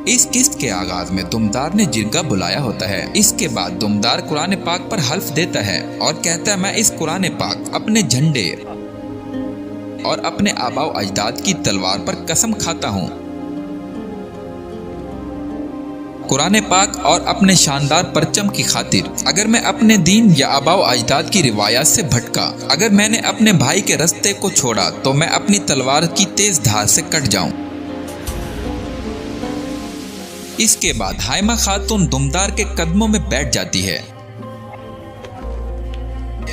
اس قسط کے آغاز میں دمدار نے جرگہ بلایا ہوتا ہے۔ اس کے بعد دمدار قرآن پاک پر حلف دیتا ہے اور کہتا ہے میں اس قرآن پاک اپنے جھنڈے اور اپنے آباء و اجداد کی تلوار پر قسم کھاتا ہوں۔ قرآن پاک اور اپنے شاندار پرچم کی خاطر اگر میں اپنے دین یا آباء و اجداد کی روایات سے بھٹکا، اگر میں نے اپنے بھائی کے رستے کو چھوڑا تو میں اپنی تلوار کی تیز دھار سے کٹ جاؤں۔ اس کے بعد ہائمہ خاتون دمدار کے قدموں میں بیٹھ جاتی ہے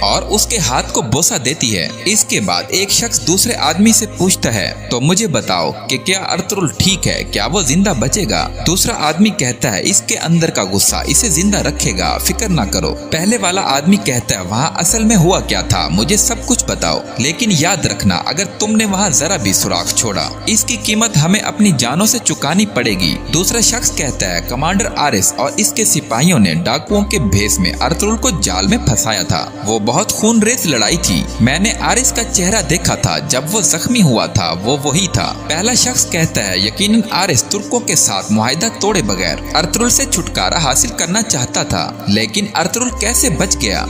اور اس کے ہاتھ کو بوسہ دیتی ہے۔ اس کے بعد ایک شخص دوسرے آدمی سے پوچھتا ہے تو مجھے بتاؤ کہ کیا ارطغرل ٹھیک ہے، کیا وہ زندہ بچے گا؟ دوسرا آدمی کہتا ہے اس کے اندر کا غصہ اسے زندہ رکھے گا، فکر نہ کرو۔ پہلے والا آدمی کہتا ہے وہاں اصل میں ہوا کیا تھا، مجھے سب کچھ بتاؤ، لیکن یاد رکھنا اگر تم نے وہاں ذرا بھی سوراخ چھوڑا اس کی قیمت ہمیں اپنی جانوں سے چکانی پڑے گی۔ دوسرا شخص کہتا ہے کمانڈر آرس اور اس کے سپاہیوں نے ڈاکوؤں کے بھیس میں ارطغرل کو جال میں پھنسایا تھا۔ وہ بہت خون ریز لڑائی تھی، میں نے آرس کا چہرہ دیکھا تھا جب وہ زخمی ہوا تھا، وہ وہی تھا۔ پہلا شخص کہتا ہے یقیناً آرس ترکوں کے ساتھ معاہدہ توڑے بغیر ارطغرل سے چھٹکارا حاصل کرنا چاہتا تھا، لیکن ارطغرل کیسے بچ گیا؟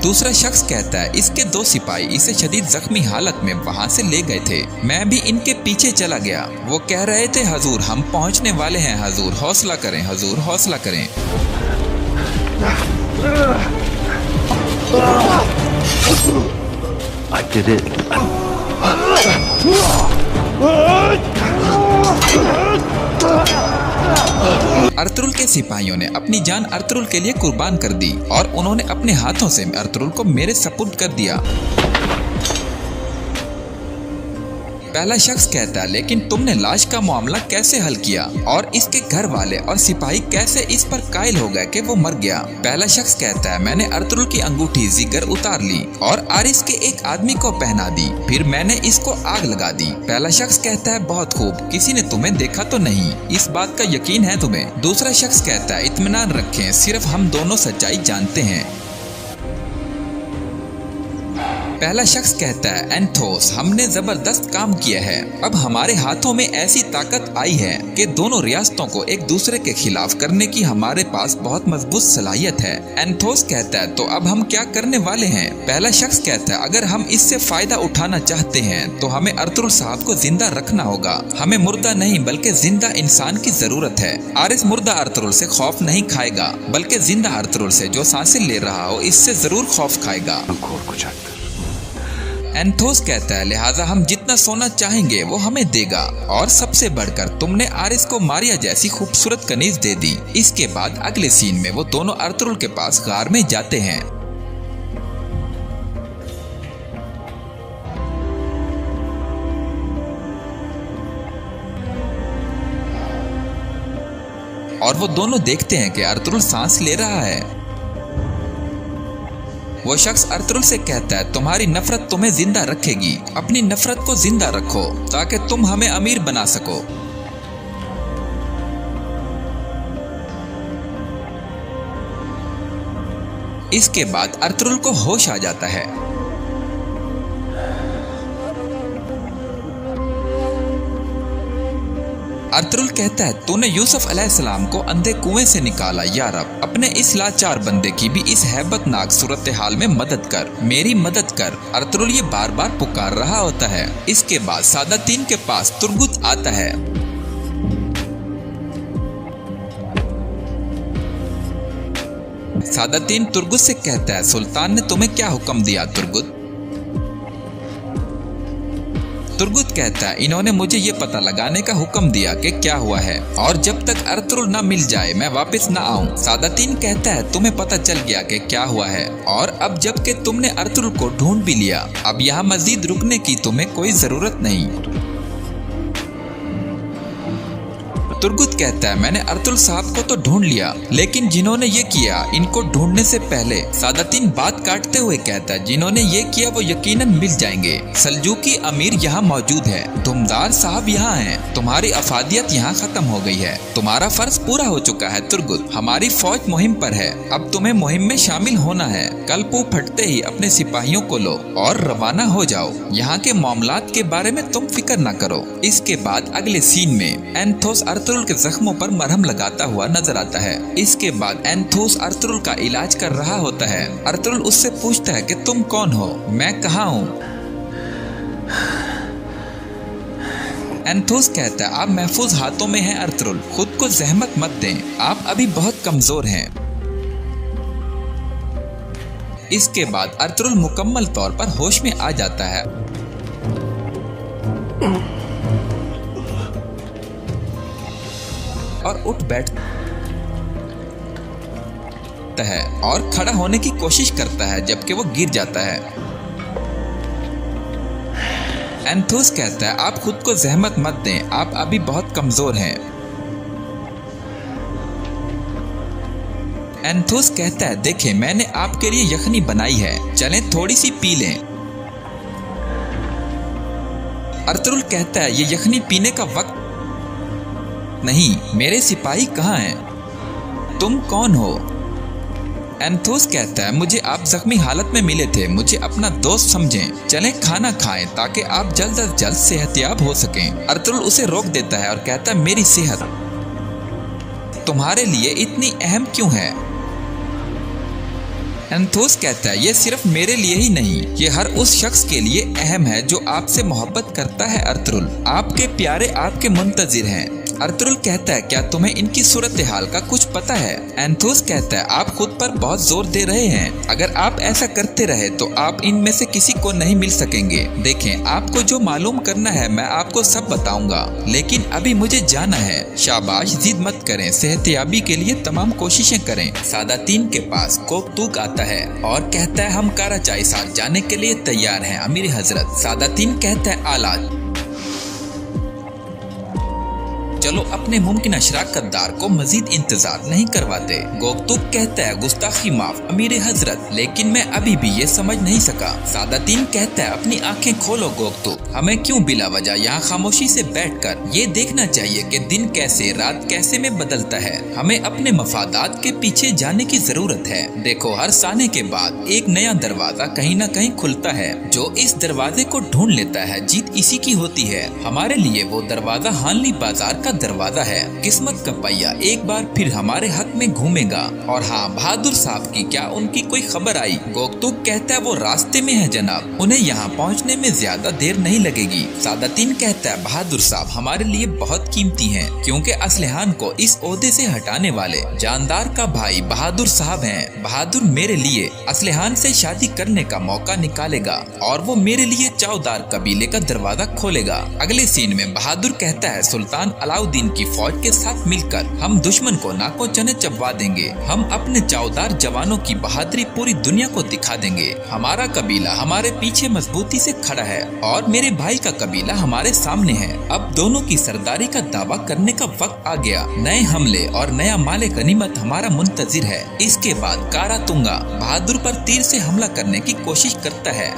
دوسرا شخص کہتا ہے اس کے 2 سپاہی اسے شدید زخمی حالت میں وہاں سے لے گئے تھے، میں بھی ان کے پیچھے چلا گیا۔ وہ کہہ رہے تھے حضور ہم پہنچنے والے ہیں، حضور حوصلہ کریں، حضور حوصلہ کریں۔ I did it. ارطغرل کے سپاہیوں نے اپنی جان ارطغرل کے لیے قربان کر دی اور انہوں نے اپنے ہاتھوں سے ارطغرل کو میرے سپرد کر دیا۔ پہلا شخص کہتا ہے لیکن تم نے لاش کا معاملہ کیسے حل کیا اور اس کے گھر والے اور سپاہی کیسے اس پر قائل ہو گئے کہ وہ مر گیا؟ پہلا شخص کہتا ہے میں نے ارطغرل کی انگوٹھی زیگر اتار لی اور آرس کے ایک آدمی کو پہنا دی، پھر میں نے اس کو آگ لگا دی۔ پہلا شخص کہتا ہے بہت خوب، کسی نے تمہیں دیکھا تو نہیں، اس بات کا یقین ہے تمہیں؟ دوسرا شخص کہتا ہے اطمینان رکھیں، صرف ہم دونوں سچائی جانتے ہیں۔ پہلا شخص کہتا ہے اینتھوس ہم نے زبردست کام کیا ہے، اب ہمارے ہاتھوں میں ایسی طاقت آئی ہے کہ دونوں ریاستوں کو ایک دوسرے کے خلاف کرنے کی ہمارے پاس بہت مضبوط صلاحیت ہے۔ اینتھوس کہتا ہے تو اب ہم کیا کرنے والے ہیں؟ پہلا شخص کہتا ہے اگر ہم اس سے فائدہ اٹھانا چاہتے ہیں تو ہمیں ارطغرل صاحب کو زندہ رکھنا ہوگا، ہمیں مردہ نہیں بلکہ زندہ انسان کی ضرورت ہے۔ آرس مردہ ارطغرل سے خوف نہیں کھائے گا بلکہ زندہ ارطغرل سے جو سانسیں لے رہا ہو اس سے ضرور خوف کھائے گا۔ اینتھوس کہتا ہے لہٰذا ہم جتنا سونا چاہیں گے وہ ہمیں دے گا، اور سب سے بڑھ کر تم نے آرس کو ماریا جیسی خوبصورت کنیز دے دی۔ اس کے بعد اگلے سین میں وہ دونوں ارطغرل کے پاس غار میں جاتے ہیں۔ اور وہ دونوں دیکھتے ہیں کہ ارطغرل سانس لے رہا ہے۔ وہ شخص ارطغرل سے کہتا ہے تمہاری نفرت تمہیں زندہ رکھے گی، اپنی نفرت کو زندہ رکھو تاکہ تم ہمیں امیر بنا سکو۔ इसके बाद अर्तुगरुल को होश आ जाता है। अर्तुगरुल कहता है, तूने यूसुफ अलैहिस्सलाम को अंधे कुएं से निकाला, या रब अपने इस लाचार बंदे की भी इस हैबतनाक सूरत हाल में मदद कर, मेरी मदद कर। अर्तुगरुल ये बार बार पुकार रहा होता है। इसके बाद सादातीन के पास तुर्गुत आता है। सादातीन तुर्गुत से कहता है, सुल्तान ने तुम्हें क्या हुक्म दिया तुर्गुत? तुर्गुत कहता है, इन्होंने मुझे ये पता लगाने का हुक्म दिया कि क्या हुआ है, और जब तक अर्तुगरुल न मिल जाए मैं वापस न आऊं। सादातीन कहता है, तुम्हें पता चल गया कि क्या हुआ है, और अब जबकि तुमने अर्तुगरुल को ढूंढ भी लिया, अब यहाँ मजीद रुकने की तुम्हें कोई जरूरत नहीं। तुर्गुत कहता है, मैंने अर्तुगरुल साहब को तो ढूंढ लिया, लेकिन जिन्होंने ये किया इनको ढूंढने से पहले। सादातीन बात काटते हुए कहता है, जिन्होंने ये किया वो यकीनन मिल जाएंगे। सल्जूकी अमीर यहाँ मौजूद है, दुमदार साहब यहाँ हैं, तुम्हारी अफादियत यहाँ खत्म हो गई है, तुम्हारा फर्ज पूरा हो चुका है तुर्गुत, हमारी फौज मुहिम पर है, अब तुम्हें मुहिम में शामिल होना है। कल पू फटते ही अपने सिपाहियों को लो और रवाना हो जाओ, यहाँ के मामलात के बारे में तुम फिक्र न करो। इसके बाद अगले सीन में एंथोस अर्तुगरुल के जख्मों पर मरहम लगाता हुआ नजर आता है। इसके बाद एंथोस अर्तुगरुल का इलाज कर रहा होता है। अर्तुगरुल उससे पूछता है कि तुम कौन हो, मैं कहाँ हूँ? एंथोस कहता है, आप महफूज हाथों में हैं अर्तुगरुल, खुद को जहमत मत दें, आप अभी बहुत कमजोर हैं। इसके बाद अर्तुगरुल मुकम्मल तौर पर होश में आ जाता है और उठ बैठता है और खड़ा होने की कोशिश करता है, जबकि वो गिर जाता है। एंथोस कहता है, आप खुद को जहमत मत दें, आप अभी बहुत कमजोर हैं। एंथोस कहता है, देखें मैंने आपके लिए यखनी बनाई है, चलें थोड़ी सी पी लें। अर्तुगरुल कहता है, ये यखनी पीने का वक्त नहीं, मेरे सिपाही कहाँ हैं? तुम कौन हो? एंथोस कहता है, मुझे आप जख्मी हालत में मिले थे, मुझे अपना दोस्त समझें, चलें खाना खाएं ताकि आप जल्द अज जल्द सेहतयाब हो सकें। अर्तुगरुल उसे रोक देता है और कहता है, मेरी सेहत तुम्हारे लिए इतनी अहम क्यों है? एंथोस कहता है, ये सिर्फ मेरे लिए ही नहीं, ये हर उस शख्स के लिए अहम है जो आपसे मोहब्बत करता है अर्तुगरुल, आपके प्यारे आपके मुंतजिर हैं। अर्तुगरुल कहता है, क्या तुम्हें इनकी सूरत हाल का कुछ पता है? एंथोस कहता है, आप खुद पर बहुत जोर दे रहे हैं, अगर आप ऐसा करते रहे तो आप इनमें से किसी को नहीं मिल सकेंगे। देखें आपको जो मालूम करना है मैं आपको सब बताऊंगा, लेकिन अभी मुझे जाना है। शाबाश, जिद मत करें, सेहतयाबी के लिए तमाम कोशिशें करें। सादातीन के पास कोकतूक आता है और कहता है, हम कराचाई साथ जाने के लिए तैयार हैं अमीर हजरत। सादातीन कहता है, आला चलो अपने मुमकिन शराकत दार को मजीद इंतजार नहीं करवाते। गोकतुक कहता है, गुस्ताखी माफ अमीर हजरत, लेकिन मैं अभी भी ये समझ नहीं सका। सादातीन कहता है, अपनी आंखें खोलो गोकतुक, हमें क्यों बिला वजह यहाँ खामोशी से बैठकर ये देखना चाहिए कि दिन कैसे रात कैसे में बदलता है। हमें अपने मफादात के पीछे जाने की जरूरत है। देखो हर साने के बाद एक नया दरवाजा कहीं न कहीं खुलता है, जो इस दरवाजे को ढूंढ लेता है जीत इसी की होती है। हमारे लिए वो दरवाजा हानली बाजार का दरवाजा है। किस्मत का पहिया एक बार फिर हमारे हक में घूमेगा। और हाँ, बहादुर साहब की क्या उनकी कोई खबर आई? गोकतुक कहता है, वो रास्ते में है जनाब, उन्हें यहाँ पहुँचने में ज्यादा देर नहीं लगेगी। सादातीन कहता है, बहादुर साहब हमारे लिए बहुत कीमती हैं, क्योंकि असलहान को इस ओहदे से हटाने वाले जानदार का भाई बहादुर साहब हैं। बहादुर मेरे लिए असलहान से शादी करने का मौका निकालेगा और वो मेरे लिए चौदार कबीले का दरवाजा खोलेगा। अगले सीन में बहादुर कहता है, सुल्तान अलाउद्दीन की फौज के साथ मिलकर हम दुश्मन को नाको चने चबवा देंगे। हम अपने चौदार जवानों की बहादुरी पूरी दुनिया को दिखा देंगे। हमारा कबीला हमारे पीछे मजबूती से खड़ा है और मेरे भाई का कबीला हमारे सामने है। अब दोनों की सरदारी का दावा करने का वक्त आ गया। नए हमले और नया माले गनीमत हमारा मुंतजिर है। इसके बाद कारातुंगा बहादुर पर तीर से हमला करने की कोशिश करता है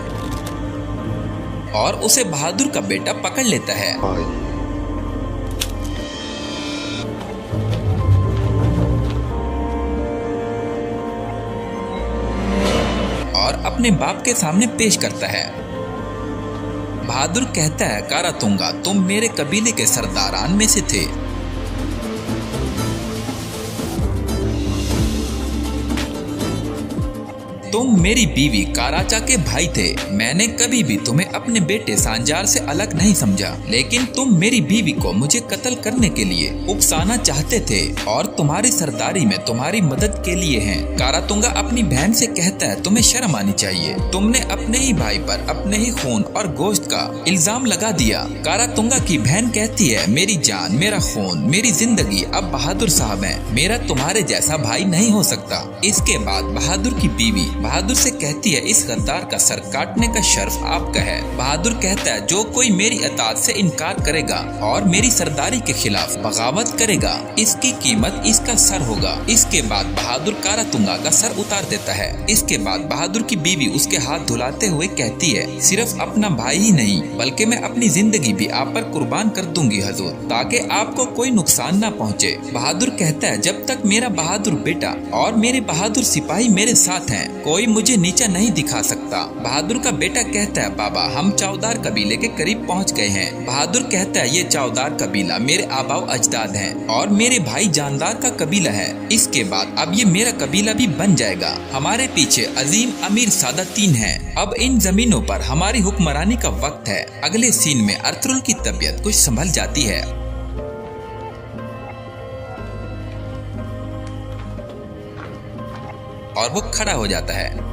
और उसे बहादुर का बेटा पकड़ लेता है। अपने बाप के सामने पेश करता है। बहादुर कहता है, कारातुंगा, तुम मेरे कबीले के सरदारान में से थे। तुम मेरी बीवी काराचा के भाई थे। मैंने कभी भी तुम्हें अपने बेटे सांजार से अलग नहीं समझा, लेकिन तुम मेरी बीवी को मुझे कत्ल करने के लिए उकसाना चाहते थे और तुम्हारी सरदारी में तुम्हारी मदद के लिए हैं। कारातुंगा अपनी बहन से कहता है, तुम्हें शर्म आनी चाहिए। तुमने अपने ही भाई पर अपने ही खून और गोश्त का इल्जाम लगा दिया। कारातुंगा की बहन कहती है, मेरी जान, मेरा खून, मेरी जिंदगी अब बहादुर साहब है। मेरा तुम्हारे जैसा भाई नहीं हो सकता। इसके बाद बहादुर की बीवी बहादुर से कहती है, इस गद्दार का सर काटने का शर्फ आपका है। बहादुर कहता है, जो कोई मेरी अताअत से इनकार करेगा और मेरी सरदारी के खिलाफ बगावत करेगा, इसकी कीमत इसका सर होगा। इसके बाद बहादुर कारातुंगा का सर उतार देता है। इसके बाद बहादुर की बीवी उसके हाथ धुलाते हुए कहती है, सिर्फ अपना भाई ही नहीं बल्कि मैं अपनी जिंदगी भी आप पर कुर्बान कर दूंगी हजूर, ताकि आपको कोई नुकसान न पहुँचे। बहादुर कहता है, जब तक मेरा बहादुर बेटा और मेरे बहादुर सिपाही मेरे साथ हैं, कोई मुझे नीचा नहीं दिखा सकता। बहादुर का बेटा कहता है, बाबा, हम चौदार कबीले के करीब पहुंच गए हैं। बहादुर कहता है, ये चौदार कबीला मेरे आबाओ अजदाद हैं और मेरे भाई जानदार का कबीला है। इसके बाद अब ये मेरा कबीला भी बन जाएगा। हमारे पीछे अजीम अमीर सादातीन हैं। अब इन जमीनों पर हमारी हुक्मरानी का वक्त है। अगले सीन में अर्तुगरुल की तबीयत कुछ संभल जाती है और वो खड़ा हो जाता है।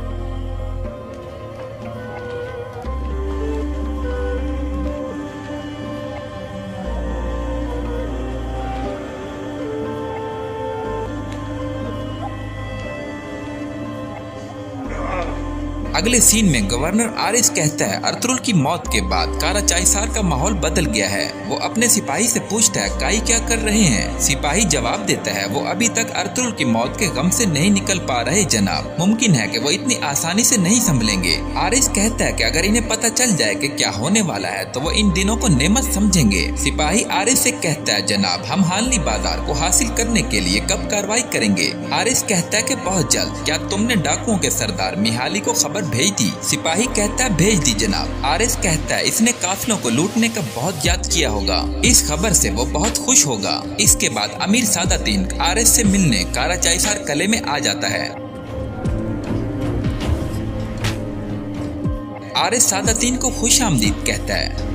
अगले सीन में गवर्नर आरिस कहता है, अर्तुगरुल की मौत के बाद काराचाईसार का माहौल बदल गया है। वो अपने सिपाही से पूछता है, काई क्या कर रहे हैं? सिपाही जवाब देता है, वो अभी तक अर्तुगरुल की मौत के गम से नहीं निकल पा रहे जनाब। मुमकिन है कि वो इतनी आसानी से नहीं संभलेंगे। आरिस कहता है कि अगर इन्हें पता चल जाए कि क्या होने वाला है तो वो इन दिनों को नेमत समझेंगे। सिपाही आरिस से कहता है, जनाब, हम हालनी बाजार को हासिल करने के लिए कब कार्रवाई करेंगे? आरिस कहता है कि बहुत जल्द। क्या तुमने डाकुओं के सरदार मिहाली को खबर भेज दी? सिपाही कहता है, भेज दी जनाब। आरिस कहता है, इसने काफिलों को लूटने का बहुत याद किया होगा। इस खबर से वो बहुत खुश होगा। इसके बाद अमीर सादातीन आरिस से मिलने काराचाईसार किले में आ जाता है। आरिस सादातीन को खुश आमदीद कहता है।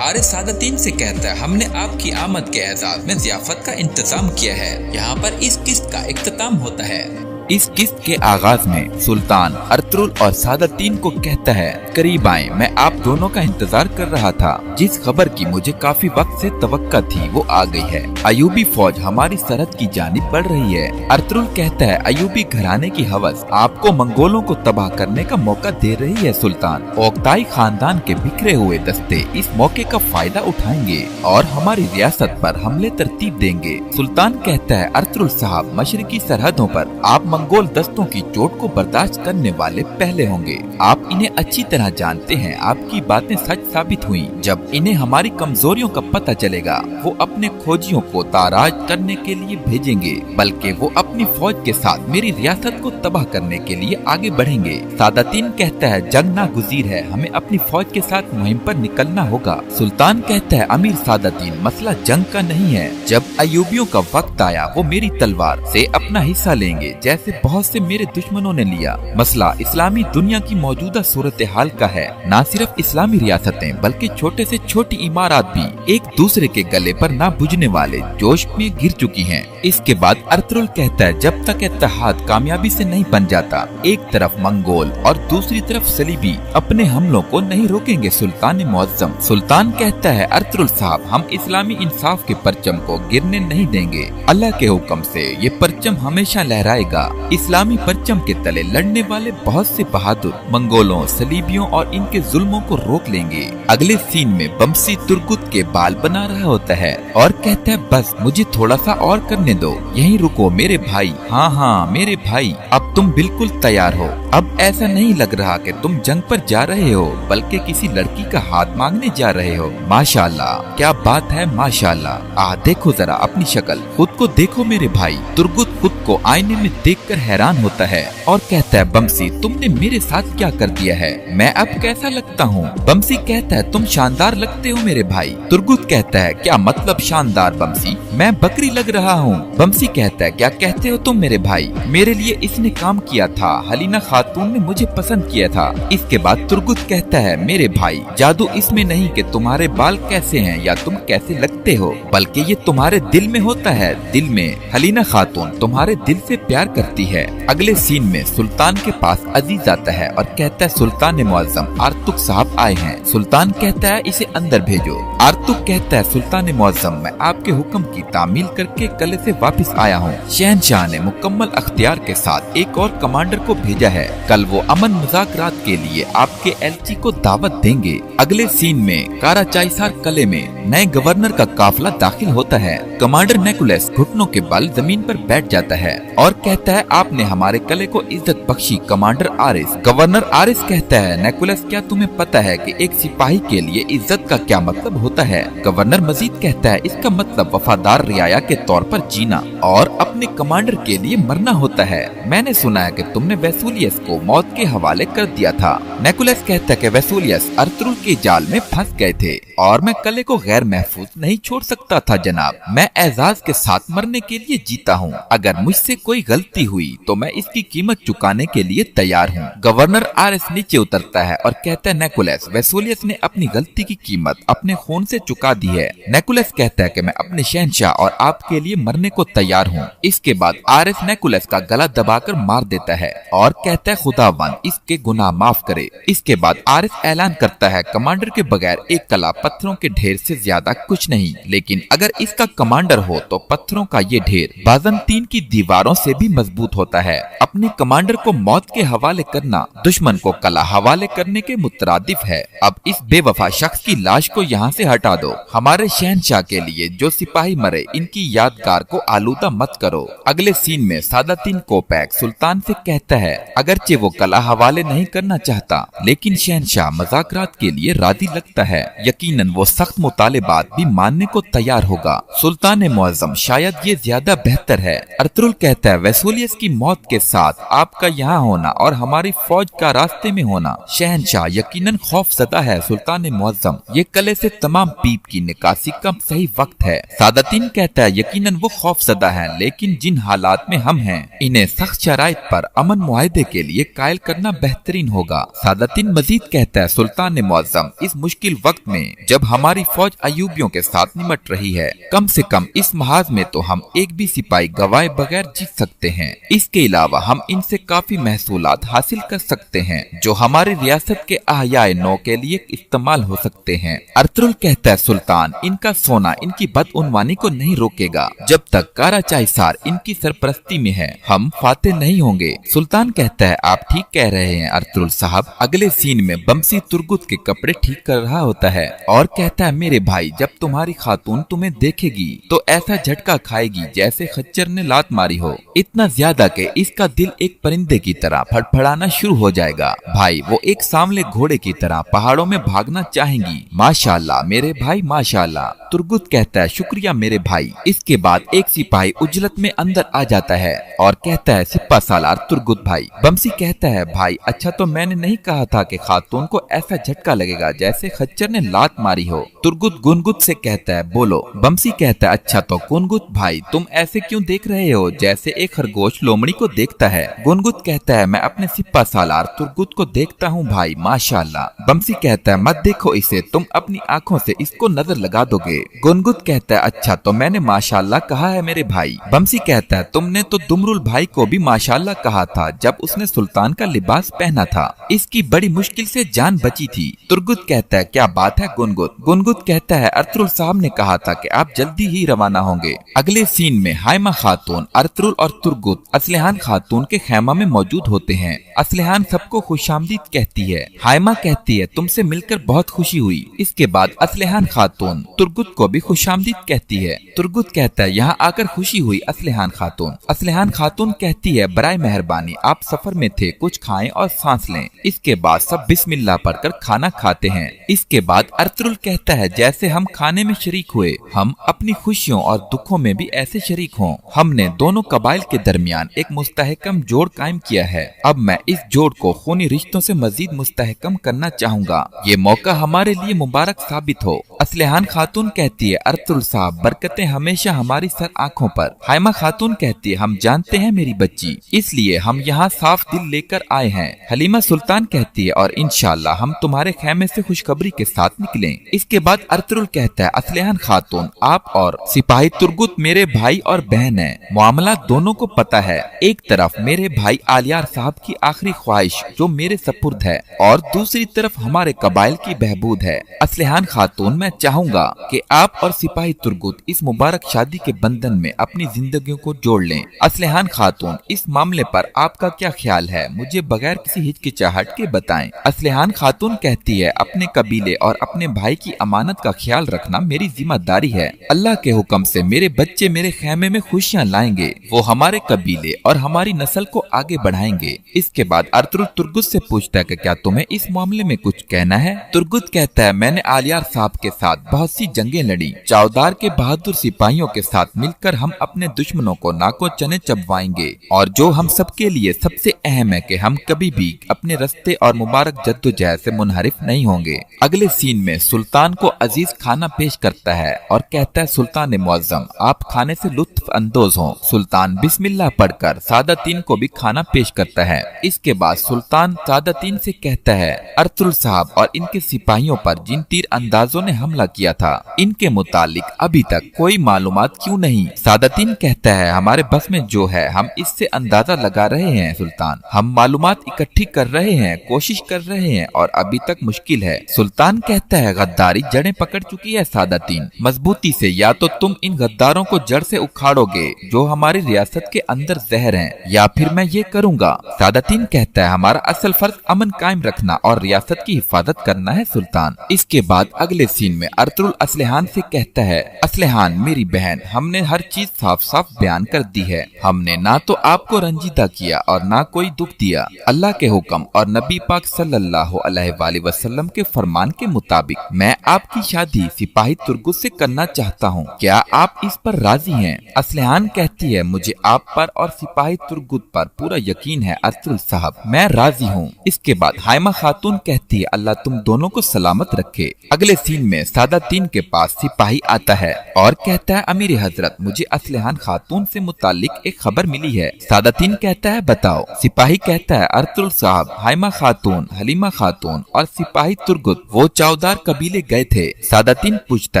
आरिस सादातीन से कहता है, हमने आपकी आमद के एजाज में ज़ियाफत का इंतजाम किया है। यहाँ पर इस किस्त का इख्तिताम होता है। इस किस्त के आगाज में सुल्तान अर्तुगरुल और सादातीन को कहता है, करीब आए, मैं आप दोनों का इंतजार कर रहा था। जिस खबर की मुझे काफी वक्त से तवक्का थी वो आ गई है। अयूबी फौज हमारी सरहद की जानिब बढ़ रही है। अर्तुगरुल कहता है, अयूबी घराने की हवस आपको मंगोलों को तबाह करने का मौका दे रही है सुल्तान। ओक्ताई खानदान के बिखरे हुए दस्ते इस मौके का फायदा उठाएंगे और हमारी रियासत पर हमले तरतीब देंगे। सुल्तान कहता है, अर्तुगरुल साहब, मशरकी सरहदों पर आप मंगोल दस्तों की चोट को बर्दाश्त करने वाले पहले होंगे। आप इन्हें अच्छी तरह जानते हैं। आपकी बातें सच साबित हुई। जब इन्हें हमारी कमजोरियों का पता चलेगा वो अपने खोजियों को ताराज करने के लिए भेजेंगे, बल्कि वो अपनी फौज के साथ मेरी रियासत को तबाह करने के लिए आगे बढ़ेंगे। सादातीन कहता है, जंग नागुज़ीर है, हमें अपनी फौज के साथ मुहिम पर निकलना होगा। सुल्तान कहता है, अमीर सादातीन, मसला जंग का नहीं है। जब अयूबियों का वक्त आया वो मेरी तलवार से अपना हिस्सा लेंगे, जैसे बहुत से मेरे दुश्मनों ने लिया। मसला इस्लामी दुनिया की मौजूदा सूरत हाल का है। न सिर्फ इस्लामी रियासतें बल्कि छोटे से छोटी इमारत भी एक दूसरे के गले पर ना बुझने वाले जोश में गिर चुकी हैं। इसके बाद अर्तुगरुल कहता है, जब तक इत्तेहाद कामयाबी से नहीं बन जाता, एक तरफ मंगोल और दूसरी तरफ सलीबी अपने हमलों को नहीं रोकेंगे सुल्तान मुअज्जम। सुल्तान कहता है, अर्तुगरुल साहब, हम इस्लामी इंसाफ के परचम को गिरने नहीं देंगे। अल्लाह के हुक्म से ये परचम हमेशा लहराएगा। इस्लामी परचम के तले लड़ने वाले बहुत से बहादुर मंगोलों, सलीबियों और इनके जुल्मों को रोक लेंगे। अगले सीन में बमसी तुर्गुत के बाल बना रहा होता है और कहता है, बस मुझे थोड़ा सा और करने दो, यहीं रुको मेरे भाई। हाँ हाँ मेरे भाई, अब तुम बिल्कुल तैयार हो। अब ऐसा नहीं लग रहा कि तुम जंग पर जा रहे हो, बल्कि किसी लड़की का हाथ मांगने जा रहे हो। माशाल्लाह, क्या बात है, माशाल्लाह। देखो जरा अपनी शक्ल, खुद को देखो मेरे भाई। तुर्गुत खुद को आईने में देख देखकर हैरान होता है और कहता है, बमसी तुमने मेरे साथ क्या कर दिया है, मैं अब कैसा लगता हूँ? बमसी कहता है, तुम शानदार लगते हो मेरे भाई। तुर्गुत कहता है, क्या मतलब शानदार बमसी, मैं बकरी लग रहा हूँ? बमसी कहता है, क्या कहते हो तुम मेरे भाई, मेरे लिए इसने काम किया था, हलीना खातून ने मुझे पसंद किया था। इसके बाद तुर्गुत कहता है, मेरे भाई जादू इसमें नहीं कि तुम्हारे बाल कैसे हैं या तुम कैसे लगते हो, बल्कि ये तुम्हारे दिल में होता है। दिल में हलीना खातून तुम्हारे दिल से प्यार करती है। अगले सीन में सुल्तान के पास अजीज आता है और कहता है, सुल्तान मुअज्जम आर्तुक साहब आए हैं। सुल्तान कहता है, इसे अंदर भेजो। आर्तुक कहता है, सुल्तान मुअज्जम मैं आपके हुक्म की तामील करके किले से वापस आया हूँ। शहनशाह ने मुकम्मल अख्तियार के साथ एक और कमांडर को भेजा है, कल वो अमन मुज़ाकरात के लिए आपके एलची को दावत देंगे। अगले सीन में काराचाईसार किले में नए गवर्नर का काफिला दाखिल होता है। कमांडर नेकुलस घुटनों के बल जमीन पर बैठ जाता है और कहता है, आपने हमारे किले को इज्जत बख्शी कमांडर आरिस। गवर्नर आरिस कहता है, नेकुलस क्या तुम्हें पता है कि एक सिपाही के लिए इज्जत का क्या मतलब होता है? गवर्नर मजीद कहता है, इसका मतलब वफादार रियाया के तौर पर जीना और अपने कमांडर के लिए मरना होता है। मैंने सुना है कि तुमने वेसूलियस को मौत के हवाले कर दिया था। नेकुलस कहता है कि वेसूलियस अर्तुरुल के जाल में फंस गए थे और मैं किले को गैर महफूज नहीं छोड़ सकता था जनाब। मैं एजाज के साथ मरने के लिए जीता हूँ। अगर मुझसे कोई गलती हुई तो मैं इसकी कीमत चुकाने के लिए तैयार हूँ। गवर्नर आरिस नीचे उतरता है और कहता है, नेकुलस वेसूलियस ने अपनी गलती की कीमत अपने खून से चुका दी है। नेकुलस कहता है कि मैं अपने शहनशाह और आपके लिए मरने को तैयार हूँ। इसके बाद आरिस नेकुलस का गला दबाकर मार देता है और कहता है, खुदावंद इसके गुनाह माफ करे। इसके बाद आरिस ऐलान करता है, कमांडर के बगैर एक किला पत्थरों के ढेर से ज्यादा कुछ नहीं, लेकिन अगर इसका कमांडर हो तो पत्थरों का ये ढेर बाज़ंतीन की दीवारों से भी मजबूत होता है। अपने कमांडर को मौत के हवाले करना दुश्मन को किला हवाले करने के मुतरादिफ है। अब इस बेवफा शख्स की लाश को यहाँ से हटा दो। हमारे शहनशाह के लिए जो सिपाही मरे इनकी यादगार को आलूदा मत करो। अगले सीन में सादातीन कोपैक सुल्तान से कहता है, अगरचे वो किला हवाले नहीं करना चाहता, लेकिन शहनशाह मज़ाकरात के लिए राजी लगता है। यकीनन वो सख्त मुतालिबात भी मानने को तैयार होगा। सुल्तान मुअज्जम शायद ये ज्यादा बेहतर है। अर्तुरुल कहता है, वेसूलियस की मौत के साथ आपका यहाँ होना और हमारी फौज का रास्ते में होना। शहनशाह यकीनन खौफज़दा है। सुल्तान मुअज्जम ये किले से तमाम पीप की निकासी का सही वक्त है। सादातीन कहता है, यकीनन वो खौफज़दा है, लेकिन जिन हालात में हम हैं इन्हें सख्त शराइत पर अमन मुआहदे के लिए कायल करना बेहतरीन होगा। सादातीन मजीद कहता है, सुल्तान मुअज्जम इस मुश्किल वक्त में जब हमारी फौज अयूबियों के साथ निमट रही है, कम से कम इस महाज में तो हम एक भी सिपाही गवाए बगैर जीत सकते हैं। इसके अलावा हम इनसे काफी महसूलात हासिल कर सकते हैं जो हमारी रियासत के अहयाए नौ के लिए इस्तेमाल हो सकते हैं। अर्तुरुल कहता है, सुल्तान इनका सोना इनकी बदउनवानी को नहीं रोकेगा। जब तक काराचाईसार इनकी सरपरस्ती में है हम फाते नहीं होंगे। सुल्तान कहता है, आप ठीक कह रहे हैं अर्तुरुल साहब। अगले सीन में बमसी तुर्गुत के कपड़े ठीक कर रहा होता है और कहता है, मेरे भाई जब तुम्हारी खातून तुम्हें देखेगी तो ऐसा झटका खाएगी जैसे खच्चर ने लात मारी हो, इतना ज्यादा कि इसका दिल एक परिंदे की तरह फड़फड़ाना शुरू हो जाएगा। भाई वो एक सांवले घोड़े की तरह पहाड़ों में भागना चाहेंगी। माशाल्लाह मेरे भाई माशाल्लाह। तुर्गुत कहता है, शुक्रिया मेरे भाई। इसके बाद एक सिपाही उजलत में अंदर आ जाता है और कहता है, सिप्पा सालार तुर्गुत भाई। बमसी कहता है, भाई अच्छा तो मैंने नहीं कहा था कि खातून को ऐसा झटका लगेगा जैसे खच्चर ने लात मारी हो। तुर्गुत गुनगुत से कहता है, बोलो। बमसी कहता है, अच्छा तो गुनगुत भाई तुम ऐसे क्यों देख रहे हो जैसे एक खरगोश लोमड़ी को देखता है। गुनगुत कहता है, मैं अपने सिप्पा सालार तुर्गुत को देखता हूँ भाई माशाल्लाह। बमसी कहता है, मत देखो इसे, तुम अपनी आँखों से इसको नजर लगा दोगे। गुनगुत कहता है, अच्छा तो मैंने माशाल्लाह कहा है मेरे भाई। बमसी कहता है, तुमने तो दुमरुल भाई को भी माशाल्लाह कहा था जब उसने सुल्तान का लिबास पहना था, इसकी बड़ी मुश्किल से जान बची थी। तुर्गुत कहता है, क्या बात है गुनगुत। गुनगुत कहता है, अर्तुरुल साहब ने कहा था कि आप जल्दी ही रवाना होंगे। अगले सीन में हाइमा खातून, अर्तुरुल और तुर्गुत असलिहान खातून के खैमा में मौजूद होते हैं। असलिहान सबको खुशामदीद कहती है। हाइमा कहती है, तुमसे मिलकर बहुत खुशी हुई। इसके बाद असलिहान खातून तुर्गुत को भी खुशामदीद कहती है। तुर्गुत कहता है, यहाँ आकर खुशी हुई असलिहान खातून। असलिहान खातून कहती है, बराए मेहरबानी आप सफर में थे, कुछ खाएं और सांस लें। इसके बाद सब बिस्मिल्लाह पढ़कर खाना खाते हैं। इसके बाद अर्तुरुल कहता है, जैसे हम खाने में शरीक हुए हम अपनी खुशियों और दुखों में भी ऐसे शरीक हों। हमने दोनों कबाइल के दरमियान दरमियान एक मुस्तहकम जोड़ कायम किया है। अब मैं इस जोड़ को खूनी रिश्तों से मजीद मुस्तहकम करना चाहूँगा। ये मौका हमारे लिए मुबारक साबित हो। असलहान खातून कहती है, अर्तुल साहब बरकतें हमेशा हमारी सर आँखों पर। हाइमा खातून कहती है, हम जानते हैं मेरी बच्ची, इसलिए हम यहाँ साफ दिल लेकर आए हैं। हलीमा सुल्तान कहती है, और इंशाअल्लाह हम तुम्हारे खेमे से खुशखबरी के साथ निकलें। इसके बाद अर्तुल कहता है, असलहान खातून आप और सिपाही तुर्गुत मेरे भाई और बहन है। मामला दोनों को पता है। एक तरफ मेरे भाई आलियार साहब की आखिरी ख्वाहिश जो मेरे सपुर्द है, और दूसरी तरफ हमारे कबाइल की बहबूद है। असलहान खातून मैं चाहूँगा कि आप और सिपाही तुर्गुत इस मुबारक शादी के बंधन में अपनी जिंदगियों को जोड़ लें। असलहान खातून इस मामले पर आपका क्या ख्याल है, मुझे बगैर किसी हिचकिचाहट के बताएं। असलहान खातून कहती है, अपने कबीले और अपने भाई की अमानत का ख्याल रखना मेरी जिम्मेदारी है। अल्लाह के हुक्म से मेरे बच्चे मेरे खेमे में खुशियाँ लाएंगे, वो हमारे कबीले और हमारी नस्ल को आगे बढ़ाएंगे। इसके बाद अर्तुल तुर्गुत से पूछता है कि क्या तुम्हें इस मामले में कुछ कहना है। तुर्गुत कहता है, मैंने आलियार साहब के साथ बहुत सी जंगें लड़ी। चौदार के बहादुर सिपाहियों के साथ मिलकर हम अपने दुश्मनों को नाको चने चबवाएंगे, और जो हम सबके लिए सबसे अहम है कि हम कभी भी अपने रास्ते और मुबारक जद्दोजहद से मुनहरिफ नहीं होंगे। अगले सीन में सुल्तान को अजीज खाना पेश करता है और कहता है, सुल्तान मुअज्जम आप खाने से लुत्फ अंदोज हों। सुल्तान बिस्मिल्लाह पढ़कर सादातीन को भी खाना पेश करता है। इसके बाद सुल्तान सादातीन से कहता है, अर्तुल साहब और इनके सिपाहियों पर जिन तीर अंदाजों ने हमला किया था, इनके मुतालिक अभी तक कोई मालूमात क्यों नहीं। सादातीन कहता है, हमारे बस में जो है हम इससे अंदाजा लगा रहे हैं सुल्तान, हम मालूमात इकट्ठी कर रहे हैं, कोशिश कर रहे हैं और अभी तक मुश्किल है। सुल्तान कहता है, गद्दारी जड़ें पकड़ चुकी है सादातीन, मजबूती से या तो तुम इन गद्दारों को जड़ से उखाड़ोगे जो हमारी रियासत के अंदर जहर हैं, या फिर मैं ये करूँगा। सादातीन कहता है, हमारा असल फर्ज अमन कायम रखना और रियासत की हिफाजत करना है सुल्तान। इसके बाद अगले सीन में अर्तुल असलहान से कहता है, असलहान मेरी बहन, हमने हर चीज साफ साफ बयान कर दी है। हमने ना तो आपको रंजीदा किया और ना कोई दुख दिया। अल्लाह के हुक्म और नबी पाक सल्लल्लाहु अलैहि वसल्लम के फरमान के मुताबिक मैं आपकी शादी सिपाही तुर्गुत से करना चाहता हूँ। क्या आप इस पर राजी हैं? असलहान कहती है, मुझे आप पर और सिपाही तुर्गुत पर पूरा यकीन है अर्तुल साहब, मैं राजी हूँ। इसके बाद हाइमा खातून कहती है, अल्लाह तुम दोनों को सलामत रखे। अगले सीन में सादातीन के पास सिपाही आता है और कहता है, अमीर हजरत मुझे असलहान खातून से मुतालिक एक खबर मिली है। सादातीन कहता है, बताओ। सिपाही कहता है, अर्तुल साहब, हाइमा खातून, हलीमा खातून और सिपाही तुर्गुत वो चौदार कबीले गए थे। सादातीन पूछता